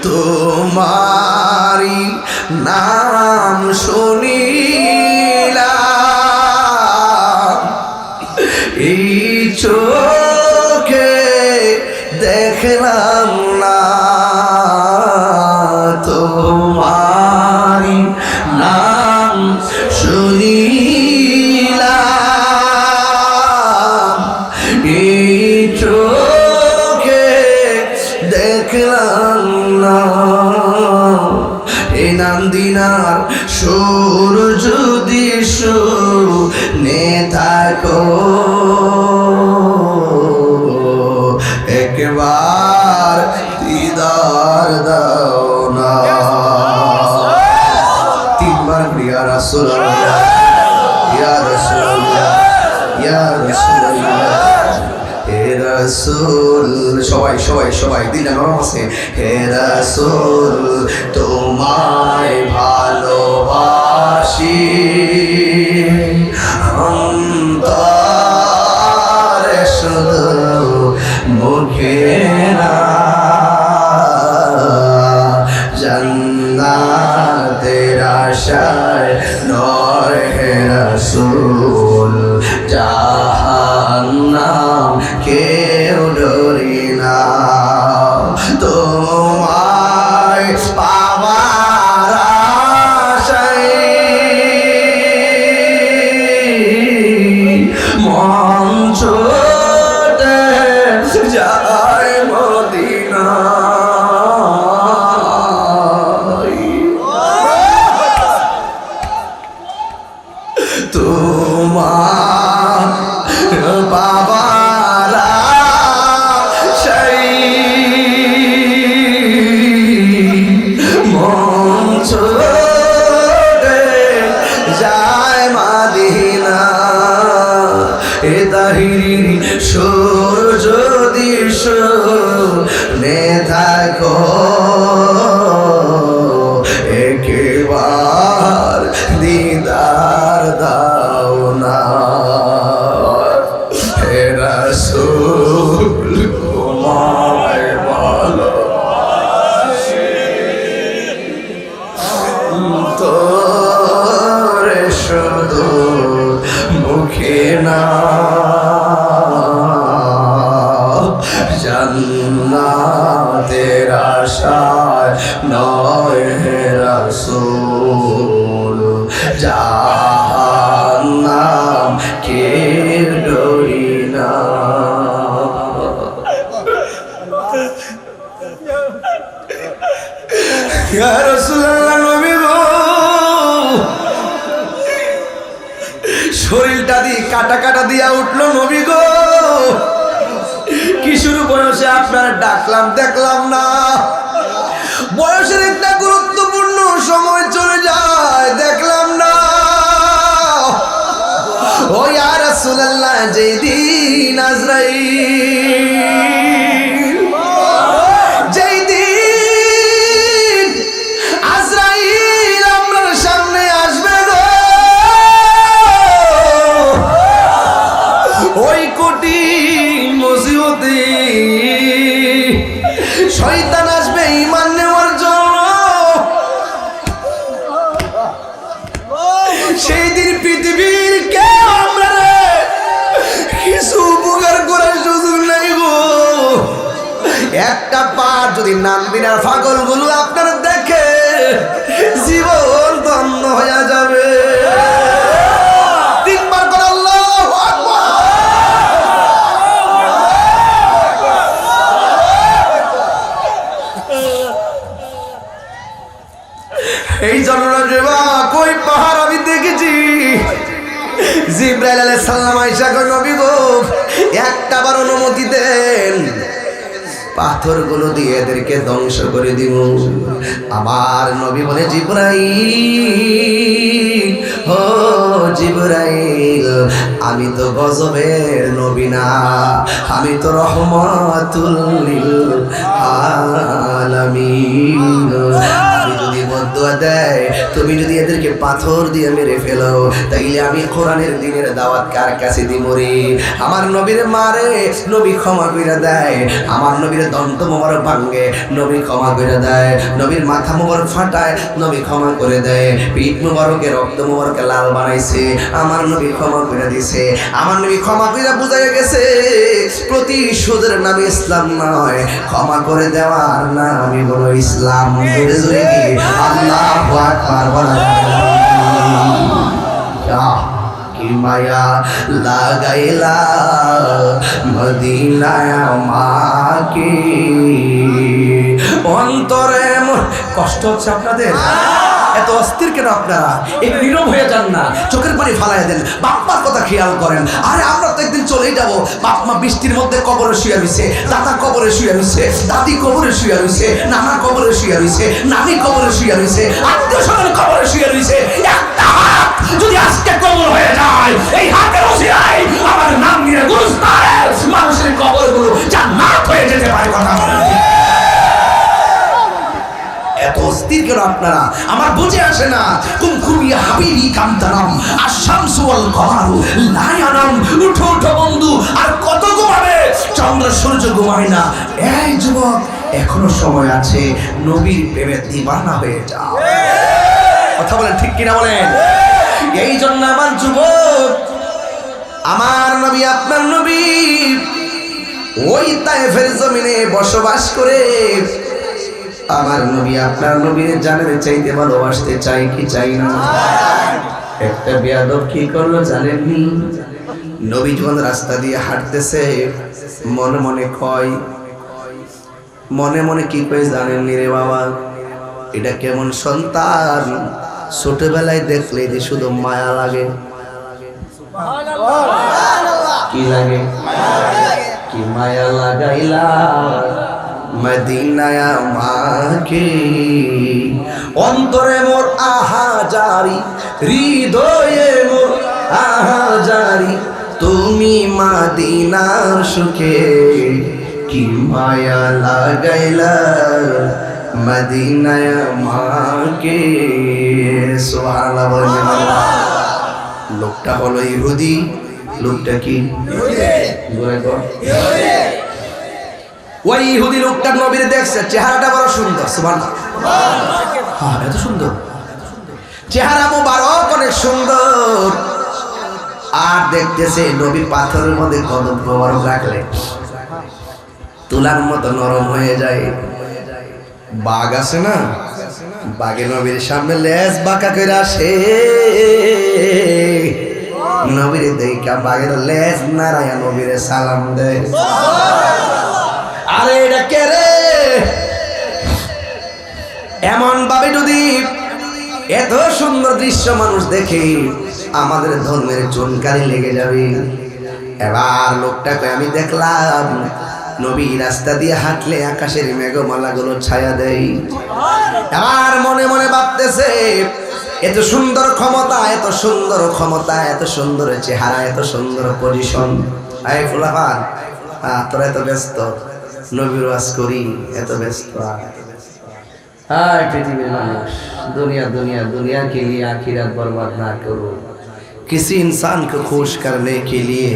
তোমারি নাম শুনিলাম, এই চোখে দেখলাম না, তোমারি নাম শুনিলাম, এই চোখে দেখলাম না, এই নান্দিনার সুর যদি শুনে থাকো, একবার দিদার দাও না। তিনবার ইয়া রাসূলুল্লাহ, ইয়া রাসূলুল্লাহ, ইয়া রাসূলুল্লাহ, হে রাসূল। সবাই সবাই সবাই দিলে নরম আছে। হে রাসূল তোমায় ভালোবাসি, অন্তরে শুধু মুখে না, জান্নাতের আশায় নয় হে রাসূল, জাহান্নাম কেউ ডরি না, তোমায় পাওয়ার আশায় তাহিরি সুর যদি শুনে থাকো একবার দিদার দাও না হে রাসূল তোমায় ভালো তোরে শুধু মুখে না জান্নাতের আশায় নয় হে রাসূল জাহান্নাম কে ডরি না ইয়া রাসূলুল্লাহ নবী গো শরীরটা দিয়ে কাটা কাটা দিয়া উঠলো নবী গো কিশোর বয়সে আপনার ডাকলাম দেখলাম না বয়সের একটা গুরুত্বপূর্ণ সময় চলে যায় দেখলাম না ও ইয়া রাসূলুল্লাহ যেদিন আজরাইল যেদিন আজরাইল আপনার সামনে আসবে গো ওই কঠিন মুসিবতে শয়তান আসবে ঈমান নেওয়ার জন্য সেই দিন পৃথিবীর কেউ আমরা কিছু উপকার করার সুযোগ নাই গো একটা পার যদি নানবিনার পাগল গুলো আপনার দেখে জীবন ধন্য হয়ে যাবে তিনবার করে আল্লাহু আকবার এই জন্য কই পাহাড় আমি দেখেছি জিবরাইল আলাইহিস সালাম আয়েশা কই নবী গো একটাবার অনুমতি দেন পাথরগুলো দিয়ে এদেরকে ধ্বংস করে দিব আমার নবী বলে জিবরাইল ও জিবরাইল আমি তো গজবের নবী না আমি তো রহমাতুল লিল আলামিন আমি যদি বদদুয়া দেয় তুমি যদি এদেরকে পাথর দিয়ে মেরে ফেলো তাইলে আমি কোরআনের দ্বীনের দাওয়াত কার কাছে দিব রে আমার নবীর মারে নবী ক্ষমা কইরা দেয় আমার নবীর দন্ত মোবারক ভাঙে নবী ক্ষমা করে দেয় নবীর মাথা মোবারক ফাটায় নবী ক্ষমা করে দেয় পিঠ মোবারকে রক্ত মোবারকে লাল বানাইছে আমার নবী ক্ষমা করে দিছে আমার নবী ক্ষমা করে বুঝাইয়া গেছে প্রতিশোধের নামে ইসলাম নয় ক্ষমা করে দেওয়ার নামই হলো ইসলাম জোরে জোরে কি আল্লাহু আকবার বলা কি মায়া লাগাইলা মদিনায় আমাকে অন্তরে কষ্ট হচ্ছে আপনাদের এত অস্থির কেন আপনারা একটু নীরব হয়ে যান না চোখের পানি ফালাইয়া দেন বাপ্পার কথা খেয়াল করেন আরে আমরা তো একদিন চলেই যাবো বাপ মা বৃষ্টির মধ্যে কবরে শুয়ে রয়েছে দাদা কবরে শুয়ে রয়েছে দাদি কবরে শুয়ে রয়েছে নানা কবরে শুয়ে রয়েছে নানি কবরে শুয়ে রয়েছে আত্মীয় স্বজন কবরে শুয়ে রয়েছে একটা হাত যদি আজকে কবর হয়ে যায় এই হাতের ওসিলায় আমার নাম নিয়ে গুরুস্থানের মানুষের কবরগুলো জান্নাত হয়ে যেতে পারে কথা বলেন এত অস্থির কেন আপনারা আমার বুঝে আসে না কুমকুমিয়া হাবিবি কান্তারাম আশামসু ওয়াল কমারু লা ইয়ানাম উঠো উঠো বন্ধু আর কত ঘুমাবে চন্দ্র সূর্য ঘুমায় না এই যুবক এখনো সময় আছে নবীর প্রেমে দিওয়ানা হয়ে যাও কথা বলেন ঠিক কিনা বলেন এই জন্য আমার যুবক আমার নবী আপনার নবী ওই তায়েফের জমিনে বসবাস করে আমার নবী আপনার নবীর জানের চাইতে ভালোবাসতে চাই কি চাই না একটা বেয়াদব কি করলো জানেননি নবী যখন রাস্তা দিয়ে হাঁটতেছে মনে মনে কয় মনে মনে কি কয় জানেননি রে বাবা এটা কেমন সন্তান ছোটবেলায় দেখলে যে শুধু মায়া লাগে কি লাগে কি মায়া লাগাইলা মদিনায় আমাকে অন্তরে মোর আহা জারি হৃদয়ে মোর আহা জারি তুমি মদিনার সুখে কি মায়া লাগাইলা মদিনায় মাকে সুবহানাল্লাহ বলেন। লোকটা হলো ইহুদি, লোকটা কি ওই ইহুদি লোকটা নবীর দেখছে, চেহারাটা বড় সুন্দর, সুবহানাল্লাহ, হ্যাঁ এত সুন্দর চেহারা, মুবারক অনেক সুন্দর। আর দেখতেছে নবী পাথরের মধ্যে কদম মোবারক রাখলে তুলার মতো নরম হয়ে যায়। বাঘ আছে না, বাঘে নবীর সামনে লেজ বাঁকা করে আসে, নবীর দেখা বাঘের লেজ নারায়া নবীর সালাম দেয়। আরে এটা কে রে? এমন ভাবে যদি এত সুন্দর দৃশ্য মানুষ দেখে আমাদের ধর্মের চুনকারি লেগে যাবে। এবার লোকটাকে আমি দেখলাম নবী রাস্তা দিয়ে হাঁটলে আকাশের মেঘমালাগুলো ছায়া দেয়। এবার মনে মনে ভাবতেছে এত সুন্দর ক্ষমতা, এত সুন্দর ক্ষমতা, এত সুন্দর চেহারা, এত সুন্দর পজিশন। আয় ফুলাফান, তোরা এত ব্যস্ত, নবীর ওয়াজ করি এত ব্যস্ত। हाय पृथ्वी मानुष दुनिया दुनिया दुनिया के लिए आखिरत बर्बाद ना करो। किसी इंसान को खुश करने के लिए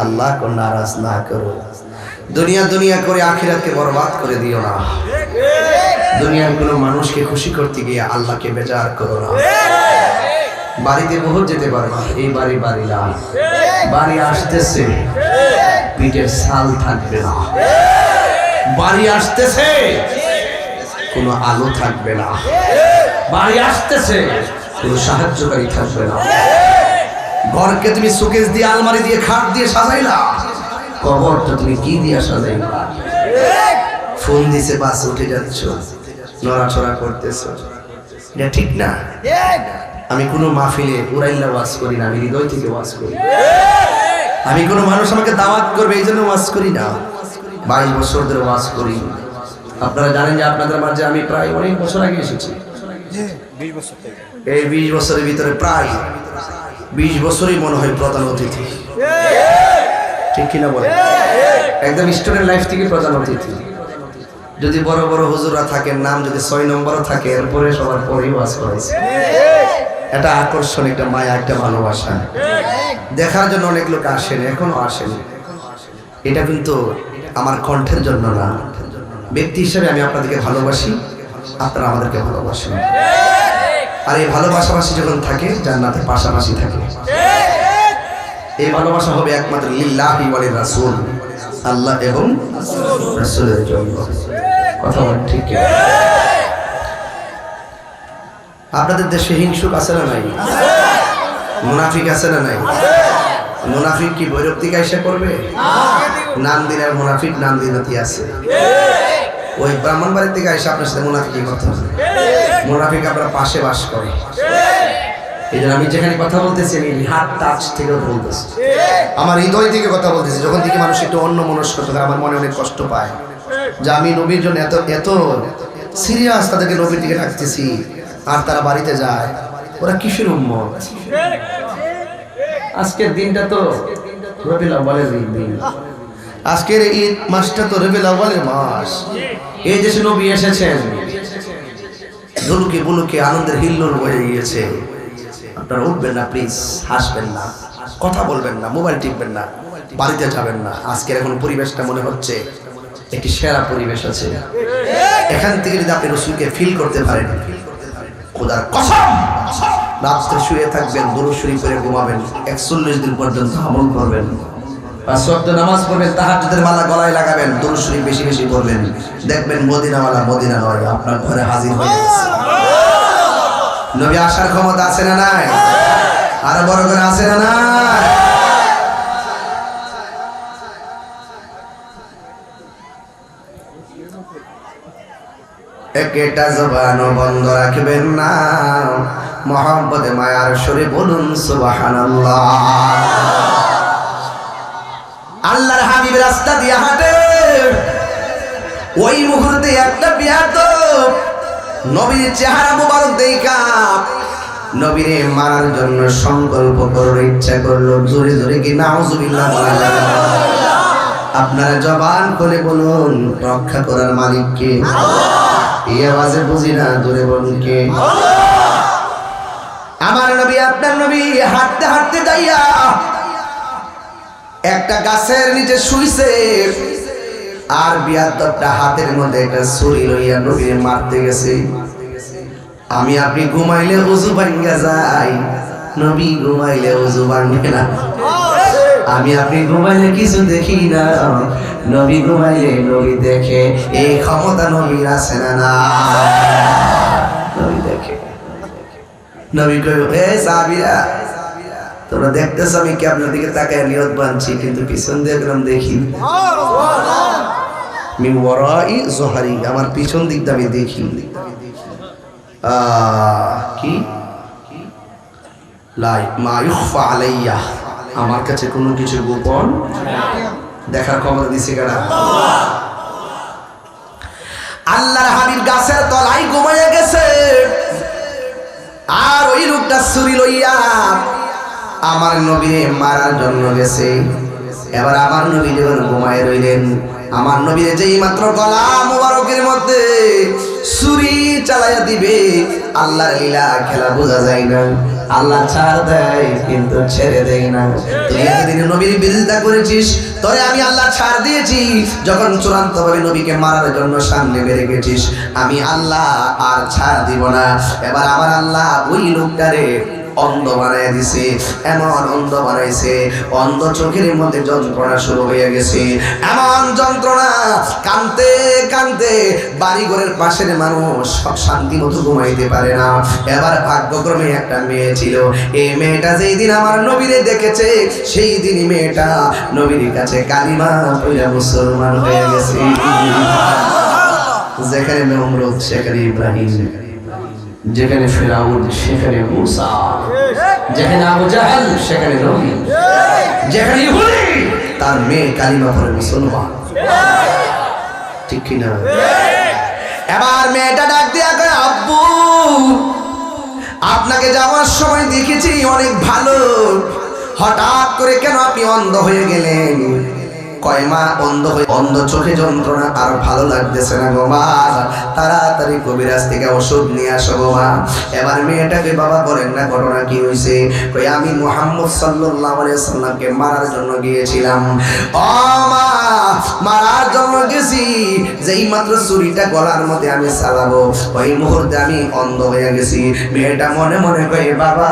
अल्लाह को नाराज ना करो। दुनिया दुनिया करे आखिरत के बर्बाद करे दियो ना। दुनियार कोनो मानुष के खुशी करते गিয়ে আল্লাহ কে বেজার করো না। বাড়িতে বহুত যেতে পারবা, এই বাড়ি বাড়ি না, বাড়ি আসতেছে পিঠের ছাল থাকবে না, বাড়ি আসতেছে কোনো আলো থাকবে না, বাড়ি আসতেছে কোনো সাহায্যকারী থাকবে না। ঘরকে তুমি শোকেস দিয়ে, আলমারি দিয়ে, খাট দিয়ে সাজাইলা, কবরটা তুমি কি দিয়ে সাজাইলা? ফোন দিছে, বাস উঠে যাচ্ছ, নড়াচড়া করতেছ, এটা ঠিক না। আমি কোনো মাহফিলে উড়াইল্লা ওয়াজ করি না, আমি হৃদয় থেকে ওয়াজ করি। আমি কোনো মানুষ আমাকে দাওয়াত করবে এই জন্য ওয়াজ করি না। 22 বছর ধরে ওয়াজ করি। আপনারা জানেন যে আপনাদের মাঝে আমি প্রায় অনেক বছর আগে এসেছি। এই 20 বছরের ভিতরে প্রায় 20 বছরই মনে হয় প্রধান অতিথি, ঠিক কিনা বলে? একদম স্টুডেন্ট লাইফ থেকে প্রধান অতিথি। যদি বড় বড় হুজুররা থাকেন, নাম যদি 6 নম্বরও থাকে, এরপরে সবার পরেই ওয়াজ করাইছে। এটা আকর্ষণ, একটা মায়া, একটা ভালোবাসা। দেখার জন্য অনেক লোক আসেন, এখনো আসেন। এটা কিন্তু আমার কণ্ঠের জন্য না, ব্যক্তি হিসেবে আমি আপনাদেরকে ভালোবাসি, আপনারা আমাদেরকে ভালোবাসেন। আর এই ভালোবাসাবাসী যখন থাকে জান্নাতে পাশাপাশি থাকে। এই ভালোবাসা হবে একমাত্র লিল্লাহি ওয়া লিরাসূল, আল্লাহ এবং রাসূলের জন্য। কথা বলেন ঠিক কি? আপনাদের দেশে হিংসুক আছে না নাই? মুনাফিক আছে না নাই? মুনাফিক কি বৈরক্তি কায়সা করবে? নাম দিনের মুনাফিক, নাম দিনতি আছে। ওই ব্রাহ্মণবাড়ির থেকে এসে আপনার সাথে মুনাফিকি কথা হবে। মুনাফিক আপনার পাশে বাস করে। এই জন্য আমি যেখানে কথা বলতেছি আমি হাত টাচ থেকে বলতেছি, আমার হৃদয় থেকে কথা বলতেছি। যখন থেকে মানুষ একটু অন্য মনস্ক থাকে, আমার মনে অনেক কষ্ট পায় যে আমি নবীর জন্য এত এত সিরিয়াস তাদেরকে নবীর দিকে রাখতেছি, আর তারা বাড়িতে যায়। ওরা কিসের উম্মত? আজকের দিনটা তো রবিউল আউয়ালের দিন, আজকের ঈদ মাসটা তো রবিউল আউয়ালের মাস। এই দেশে নবী এসেছেন, ধুলুকে বুলুকে আনন্দের হিল্লোল বয়ে গিয়েছে। আপনারা উঠবেন না প্লিজ, হাসবেন না, কথা বলবেন না, মোবাইল টিপবেন না, বাড়িতে যাবেন না। আজকের এখন পরিবেশটা মনে হচ্ছে একটি সেরা পরিবেশ আছে। এখান থেকে যদি আপনি রাসূলকে ফিল করতে পারেন, খোদার কসম রাত্রে শুয়ে থাকবেন, দুরূদ শরীফ পড়ে ঘুমাবেন, 41 দিন পর্যন্ত আমল করবেন, 5 ওয়াক্ত নামাজ পড়বেন, তাহাজ্জুদের মালা গলায় লাগাবেন, দুরূদ শরীফ বেশি বেশি পড়বেন, দেখবেন মদিনাওয়ালা মদিনা নয় আপনার ঘরে হাজির হয়ে গেছে। নবী আসার ক্ষমতা আছে না নাই? আরো বড় করে আছে না নাই? একটা জবানও বন্ধ রাখবেন না, মহব্বতে মায়ার সুরে বলুন সুবহানাল্লাহ। আল্লাহর হাবিব রাস্তা দিয়ে হাঁটে, ওই মুহূর্তে একটা বিয়াদব নবীর চেহারা মুবারক দেখা নবীরে মারার জন্য সংকল্প করলো, ইচ্ছা করলো। জোরে জোরে কি নাউজুবিল্লাহ বলা যাবে না? আপনারা জবান করে বলুন, রক্ষা করার মালিক কে? এই আওয়াজে বুঝি না, জোরে বলুন কে? আমার নবী, আপনার নবী হাঁটতে হাঁটতে যাইয়া একটা গাছের নিচে শুইছে, আর বিয়াদবটা হাতের মধ্যে একটা ছুরি লইয়া নবীরে মারতে গেছে। আমি আপনি ঘুমাইলে উজু ভাঙ্গা যায়, নবী ঘুমাইলে উজু ভাঙ্গে না। আমি আপনি ঘুমাইলে কিছু দেখি না, নবী ঘুমাইলে নবী দেখে। এই ক্ষমতা নবীর আছে না? না, নবী দেখে। নবী কইল, এ সাহাবীরা, তোমরা দেখতেছ আমি কি আপনার দিকে তাকায় নিয়ত বানছি, কিন্তু পিছন দিয়ে দেখি। মিন ওয়ারাই যহরি, আমার পিছন দিকটা আমি দেখি। কি লা মা ইখফা আলাইয়া, আমার কাছে কোনো কিছু গোপন দেখার খবর দিছে কারা? আল্লাহর হাবিব গাছের তলায় ঘুমাইয়া গেছে, আর ওই লোকটা ছুরি লইয়া আমার নবীরে মারার জন্য গেছে। এবার আমার নবী যখন ঘুমায় রইলেন, আমার নবীর যেই মাত্র গলা মুবারকের মধ্যে ছুরি চালাইয়া দিবে, আল্লাহর লীলা খেলা বোঝা যায় না। আল্লাহ ছাড় দেয় কিন্তু ছেড়ে দেয় না। তুই এতদিন নবীর বিরোধিতা করেছিস, তোরে আমি আল্লাহ ছাড় দিয়েছি। যখন চূড়ান্ত ভাবে নবীকে মারার জন্য সামনে বেড়ে গেছিস, আমি আল্লাহ আর ছাড় দিব না। এবার আমার আল্লাহ ওই লোকটারে অন্ধ বানাই দিছে, এমন অন্ধ বানাইছে, অন্ধ চোখের মধ্যে যন্ত্রণা শুরু হয়ে গেছে। এমন যন্ত্রণা, কানতে কানতে বাড়ি ঘরের পাশের মানুষ সব শান্তি মতো ঘুমাইতে পারে না। এবার ভাগ্যক্রমে একটা মেয়ে ছিল, এই মেয়েটা যেই দিন আমার নবীরে দেখেছে, সেই দিনই মেয়েটা নবীর কাছে কালিমা পড়ে মুসলমান হয়ে গেছে। যেখানে নমরুদ সেখানে ইব্রাহিম, যেখানে ফিরাউন সেখানে মুসা, যেখানে আবু জাহেল সেখানে নবী, যেখানে ইহুদি তার মেয়ে কালিমা পড়ে মুসলমান। ঠিক কি না? এবার মেয়েটা ডাক দিয়া কয়, আব্বু আপনাকে যাওয়ার সময় দেখেছি অনেক ভালো, হঠাৎ করে কেন আপনি অন্ধ হয়ে গেলেন? কয় মা, অন্ধ চোখে যন্ত্রণা আর ভালো লাগতেছে না গো মা, তাড়াতাড়ি কবিরাজ থেকে ওষুধ নিয়ে আসো গো মা। এবার মেয়েটাকে বাবা বলেন না ঘটনা কি হয়েছে? কই আমি মুহাম্মদ সাল্লাল্লাহু আলাইহি ওয়াসাল্লামকে মারার জন্য গিয়েছিলাম। ও মা, মারার জন্য গেছি, যেই মাত্র ছুরিটা গলার মধ্যে আমি চালাবো, ওই মুহূর্তে আমি অন্ধ হয়ে গেছি। মেয়েটা মনে মনে কই, বাবা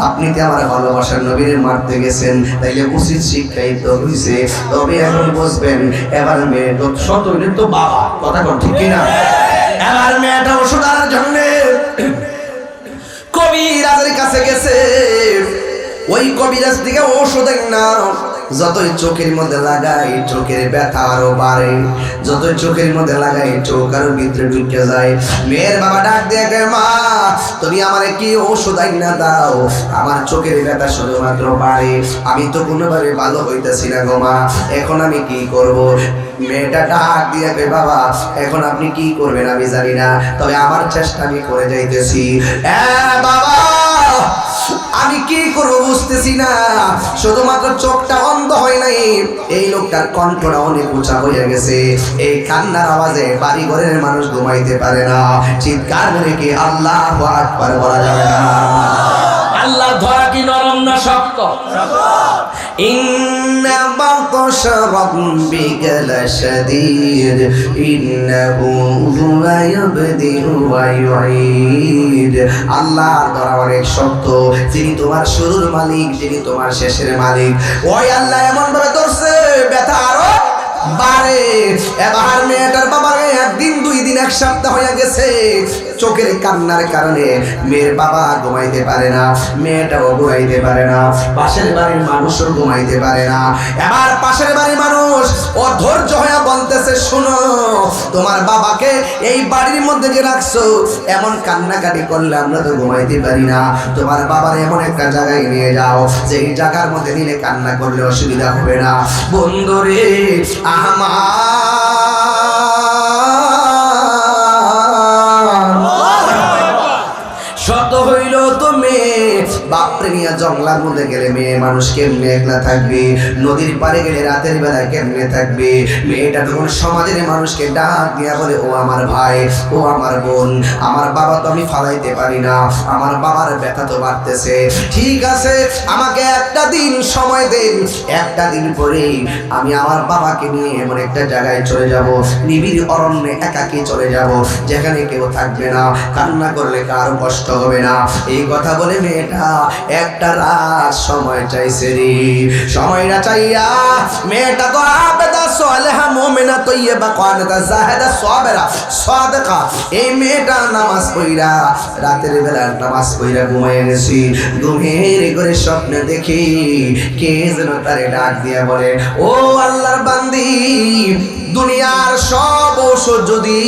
আপনি তো আমার ভালোবাসার নবীরে মারতে গেছেন, তাইলে উচিত শিক্ষাই তো হইছে, তবে এখন বুঝবেন। এবার মেয়ে তো সতইলে তো বাবা, কথা কোন ঠিক কিনা? এবার মেয়েটা ওষুধ আনার জন্য কবিরাজের কাছে গেছে। ওই কবিরাজ থেকে ওষুধ না, যতই চোখের মধ্যে লাগাই চোখের ব্যথা আরো বাড়ে, যতই চোখের মধ্যে লাগাই চোখ আরো ভিতরে ঢুকে যায়। মেয়ের বাবা ডাক দিয়ে কয়, মা তুমি আমারে কি ওষুধ আইনা দাও, আমার চোখের ব্যথা শুধুমাত্র বাড়ে, আমি তো কোনোভাবে ভালো হইতেছি না গো মা, এখন আমি কি করব? মেয়েটা ডাক দিয়ে কয়, বাবা এখন আপনি কি করবেন আমি জানি না, তবে আমার চেষ্টা আমি করে যাইতেছি। বাবা আমি কি করবো বুঝতেছি না, শুধুমাত্র চোখটা অন্ধ হয় নাই, এই লোকটার কণ্ঠটা অনেক উঁচা হয়ে গেছে। এই কান্নার আওয়াজে বাড়ি ঘরের মানুষ ঘুমাইতে পারে না। চিৎকার করে কি আল্লাহু আকবার বলা যাবে না? আল্লাহ ধরা কি নরম না শক্ত? ইন্না বাতশা রাব্বিকা লাশাদীদ ইন্নাহু হুয়া ইয়াবদিউ ওয়া ইউঈদ। আল্লাহর ধরা অনেক শক্ত, যিনি তোমার শুরুর মালিক, যিনি তোমার শেষের মালিক, ওই আল্লাহ এমন ভাবে ধরছে ব্যথা আরো বাড়ে। এবার মেয়েটার বাবার একদিন, 2 দিন, 1 সপ্তাহ হয়ে গেছে। চোখের কান্নার কারণে মেয়ের বাবা ঘুমাইতে পারে না, মেয়েটাও ঘুমাইতে পারে না, পাশের বাড়ির মানুষও ঘুমাইতে পারে না। এবার পাশের বাড়ির মানুষ অধৈর্য হয়ে বলতেছে, শোনো তোমার বাবাকে এই বাড়ির মধ্যে যে রাখছো, এমন কান্নাকাটি করলে আমরা তো ঘুমাইতে পারি না, তোমার বাবার এমন একটা জায়গায় নিয়ে যাও, যে এই জায়গার মধ্যে নিলে কান্না করলে অসুবিধা হবে না। বন্ধুরে শত হইল তো জঙ্গলার মধ্যে গেলে মেয়ে মানুষ কেমনে একলা থাকবে, নদীর পাড়ে গেলে রাতের বেলা কেমনে থাকবে। মেয়েটা তখন সমাজের মানুষকে ডাক দিয়া বলে, ও আমার ভাই, ও আমার বোন, আমার বাবা তো আমি ফালাইতে পারি না, আমার বাবার ব্যথা তো বাড়তেছে। ঠিক আছে, আমাকে একটা দিন সময় দেন, একটা দিন পরে আমি আমার বাবাকে নিয়ে এমন একটা জায়গায় চলে যাব, নিবিড় অরণ্যে একাকী চলে যাব, যেখানে কেউ থাকবে না, কান্না করলে কারো কষ্ট হবে না। এই কথা বলে মেয়েটা একটা রাত সময় চাইছে রে। সময়টা চাইয়া মেয়েটা তো আবেদা সালেহা মুমিনা তাইয়্যিবা কানাতা জাহিদা সাবিরা সাদিকা, এই মেয়েটা নামাজ পড়া রাতের বেলা নামাজ পড়া ঘুমিয়ে গেছে। ঘুমের করে স্বপ্নে দেখি কে যেন তারে ডাক দিয়া বলে, ও আল্লাহর বান্দি, দুনিয়ার সব ঔষধ যদি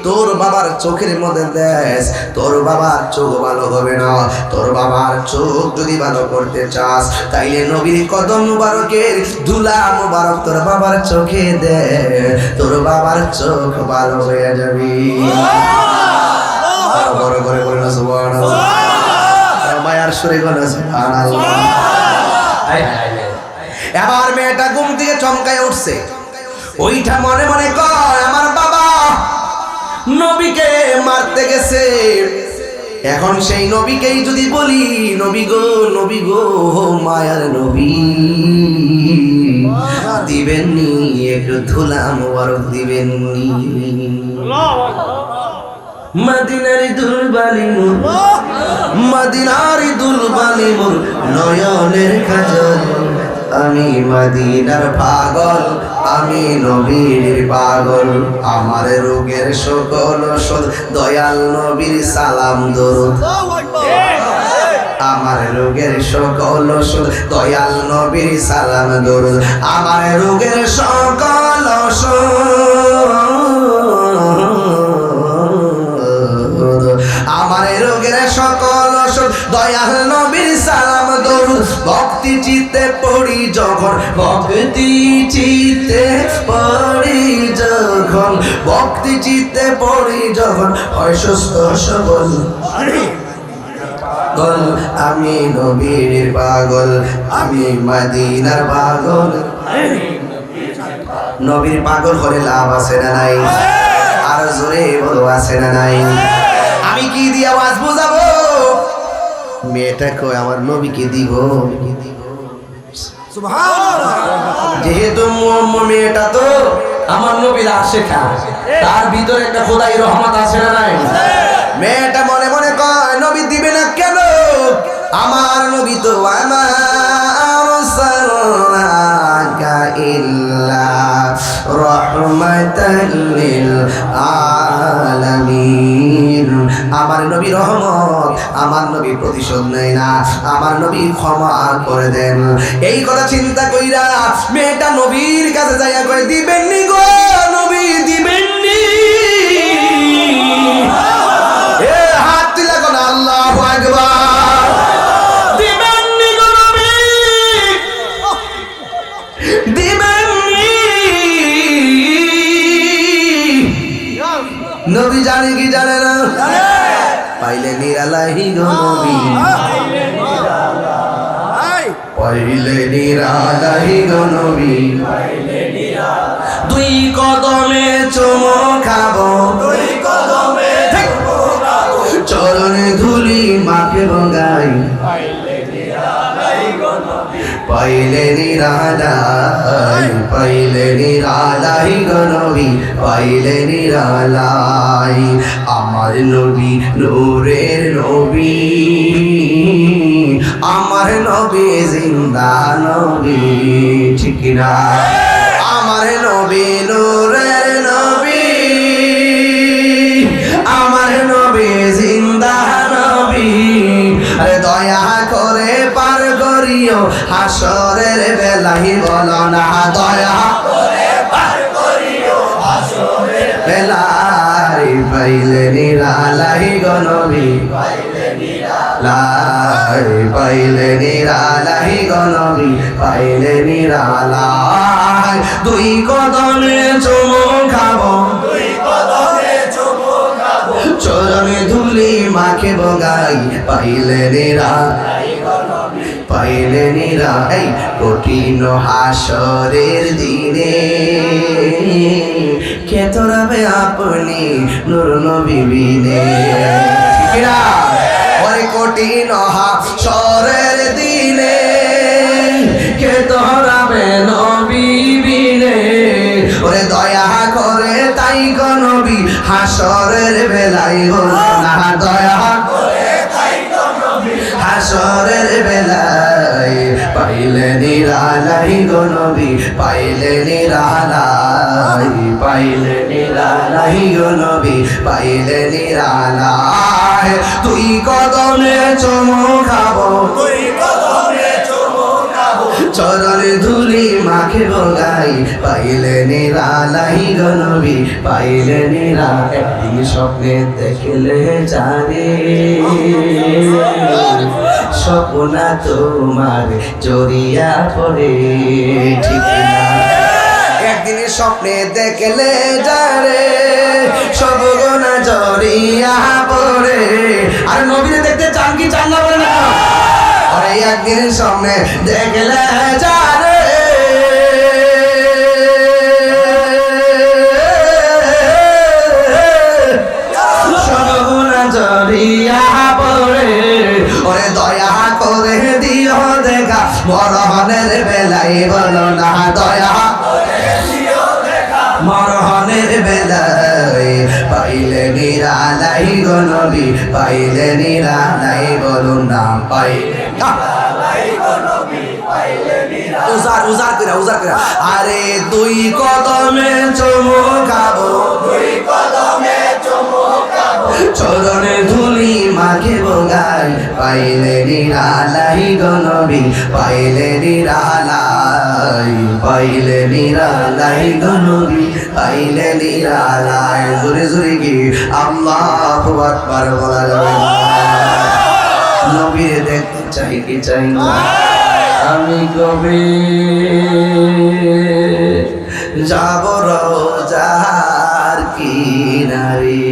তোর বাবার চোখের মধ্যে দেস, তোর বাবার চোখ ভালো হবে না। তোর বাবার চোখ যদি ভালো করতে চাস, তাইলে নবীর কদম মুবারকের ধুলা মুবারক তোর বাবার চোখে দে, তোর বাবার চোখ ভালো হয়ে যাবে। বড় করে বলে না সুবহানাল্লাহ, মায়ার সুরে বলে সুবহানাল্লাহ। এবার মেয়েটা ঘুম থেকে চমকায় উঠছে, ওইটা মনে মনে কয়, আমার বাবা নবীকে মারতে গেছে, এখন সেই নবীকেই যদি বলি, নবী গো, নবী গো, মায়ার নবী, দিবেননি একটু ধুলা মুবারক দিবেননি। মদিনারি দুলবালি মোর, মদিনারি দুলবালি মোর নয়নের কাজল, আমি মদিনার পাগল, আমি নবীর পাগল, আমার রোগের সকল ওষুধ দয়াল নবীর সালাম দরুদ, আমার রোগের সকল ওষুধ দয়াল নবীর সালাম দরুদ, আমার রোগের সকল ওষুধ, আমার রোগের সকল ওষুধ দয়াল নবীর সালাম দরুদ। ভক্তি চিত্তে পড়ি যখন, ভক্তি চিত্তে পড়ি যখন, ভক্তি চিত্তে পড়ি যখন, হয় সুস্থ সবল, আমি নবীর পাগল, আমি মদিনার পাগল। নবীর পাগল হলে লাভ আছে না নাই? আর জোরে বলো আছে না নাই? আমি কি দিয়ে আওয়াজ বুঝাবো? মেয়েটা কই আমার নবীকে দিব, যেহেতু মেয়েটা তো আমার নবীর আশেকা, তার ভিতরে একটা খোদাই রহমত আছে না নাই? মেয়েটা মনে মনে কয়, নবী দিবে না কেন? আমার নবী তো আমার নবী রহমত, আমার নবী প্রতিশোধ নেয় না, আমার নবী ক্ষমা করে দেন। এই কথা চিন্তা কইরা মেয়েটা নবীর কাছে যাইয়া কয়, দিবেননি গো নবী, দিবেননি। হাত তুলা কোন আল্লাহু আকবার, দিবেননি গো নবী, দিবেননি। নবী জানে কি জানে না? পাইলে নিরালাহি গো নবী, পাইলে নিরালাহি গো নবী, দুই কদমে চুমো খাবো, চরণে ধুলি মাকে বগাই, পাইলে নিরালাই, পাইলে নিরালাই গো নবী, পাইলে নিরালাই। আমার নবী নূরের নবী, আমার নবী জিন্দা নবী, ঠিক না? আমার নবী নূরের নবী, আমার নবী জিন্দা নবী। আরে দয়া করে পার করিও হাসরের বেলাহি, বলো না দয়া করে পার করিও হাসরের বেলায়, পাইলে নিরালাই গো নবী, পাইলে নিরালাই, পাইলে নিরালাই গো নবী, পাইলে নিরালাই। দুই কদমে চুমো খাবো, দুই কদমে চুমো খাবো, চরণে ধুলি মাকে বগাই, পাইলে নিরালাই গো নবী, পাইলে নিরাই কঠিন হাসরের দিনে কে তোরাবে আপনি নূর নবী বিনে ঠিক না ওই কঠিন হাসরের দিনে কে তোরাবে নবী বিনে ওরে দয়া করে তাই গো নবী হাসরের বেলায় না দয়া করে তাই গো নবী হাসরের বেলায় পাইলে নিরালাই গো নবী পাইলে নিরালাই পাইলে নিরালাই গো নবী পাইলে নিরালাই তুই কদমে চুমু খাবো তুই কদমে চুমু খাবো চরণে ধুলি মাখে বগাই পাইলে নিরালাই গো নবী পাইলে নিরা একদিন স্বপ্নে দেখলে জানে স্বপ্না তোমার জড়িয়া পড়ে ঠিক না একদিন স্বপ্নে দেখলে যারে সব গোনা জড়িয়া পড়ে আর নবীরে দেখতে চান কি চান না বলে না আরে একদিন স্বপ্নে দেখলে যারে সব গোনা জড়িয়া পড়ে ওরে দয়া করে দিও দেখা মরহনের বেলায় বলো না দয়া মরহনের বেলায় পাইলে নিরালাই গো নবী পাইলে নিরালাই বলো না পাইলে উজার উজার করে উজার করে আরে দুই কদমে চুমু খাবো দুই কদমে চুমু খাবো চরণে ধুলি মাখে বগাই পাইলে নিরালাই গো নবী পাইলে নিরালাই পাইলে নিরালাই গো নবী পাইলে নিরালাই জোরে জোরে কি আল্লাহু আকবার বলা যাবে না নবীরে দেখতে চাই কি চাই না আমি কবে যাব রোজার কিনারে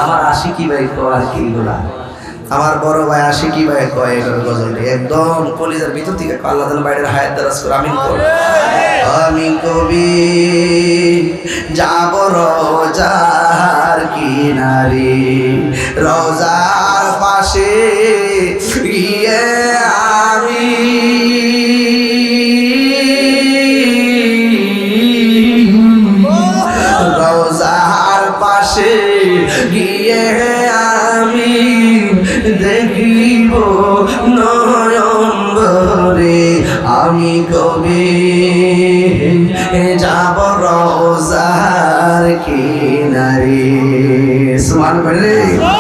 আমার আশিকি ভাই কয় কি গুলা আমার বড় ভাই আশিকি ভাই কয় গজলটি একদম কলিজার ভিতর থেকে আল্লাহ তাআলা বাইরের হায়াত দারাজ করে আমিন কর আমি কবি যাব রোজার কিনারে রোজার পাশে গিয়ে আমি রোজার পাশে গিয়ে আমি দেখিব নয়ন ভরে আমি কবি যাব রোজার কিনারে সুবহান আল্লাহ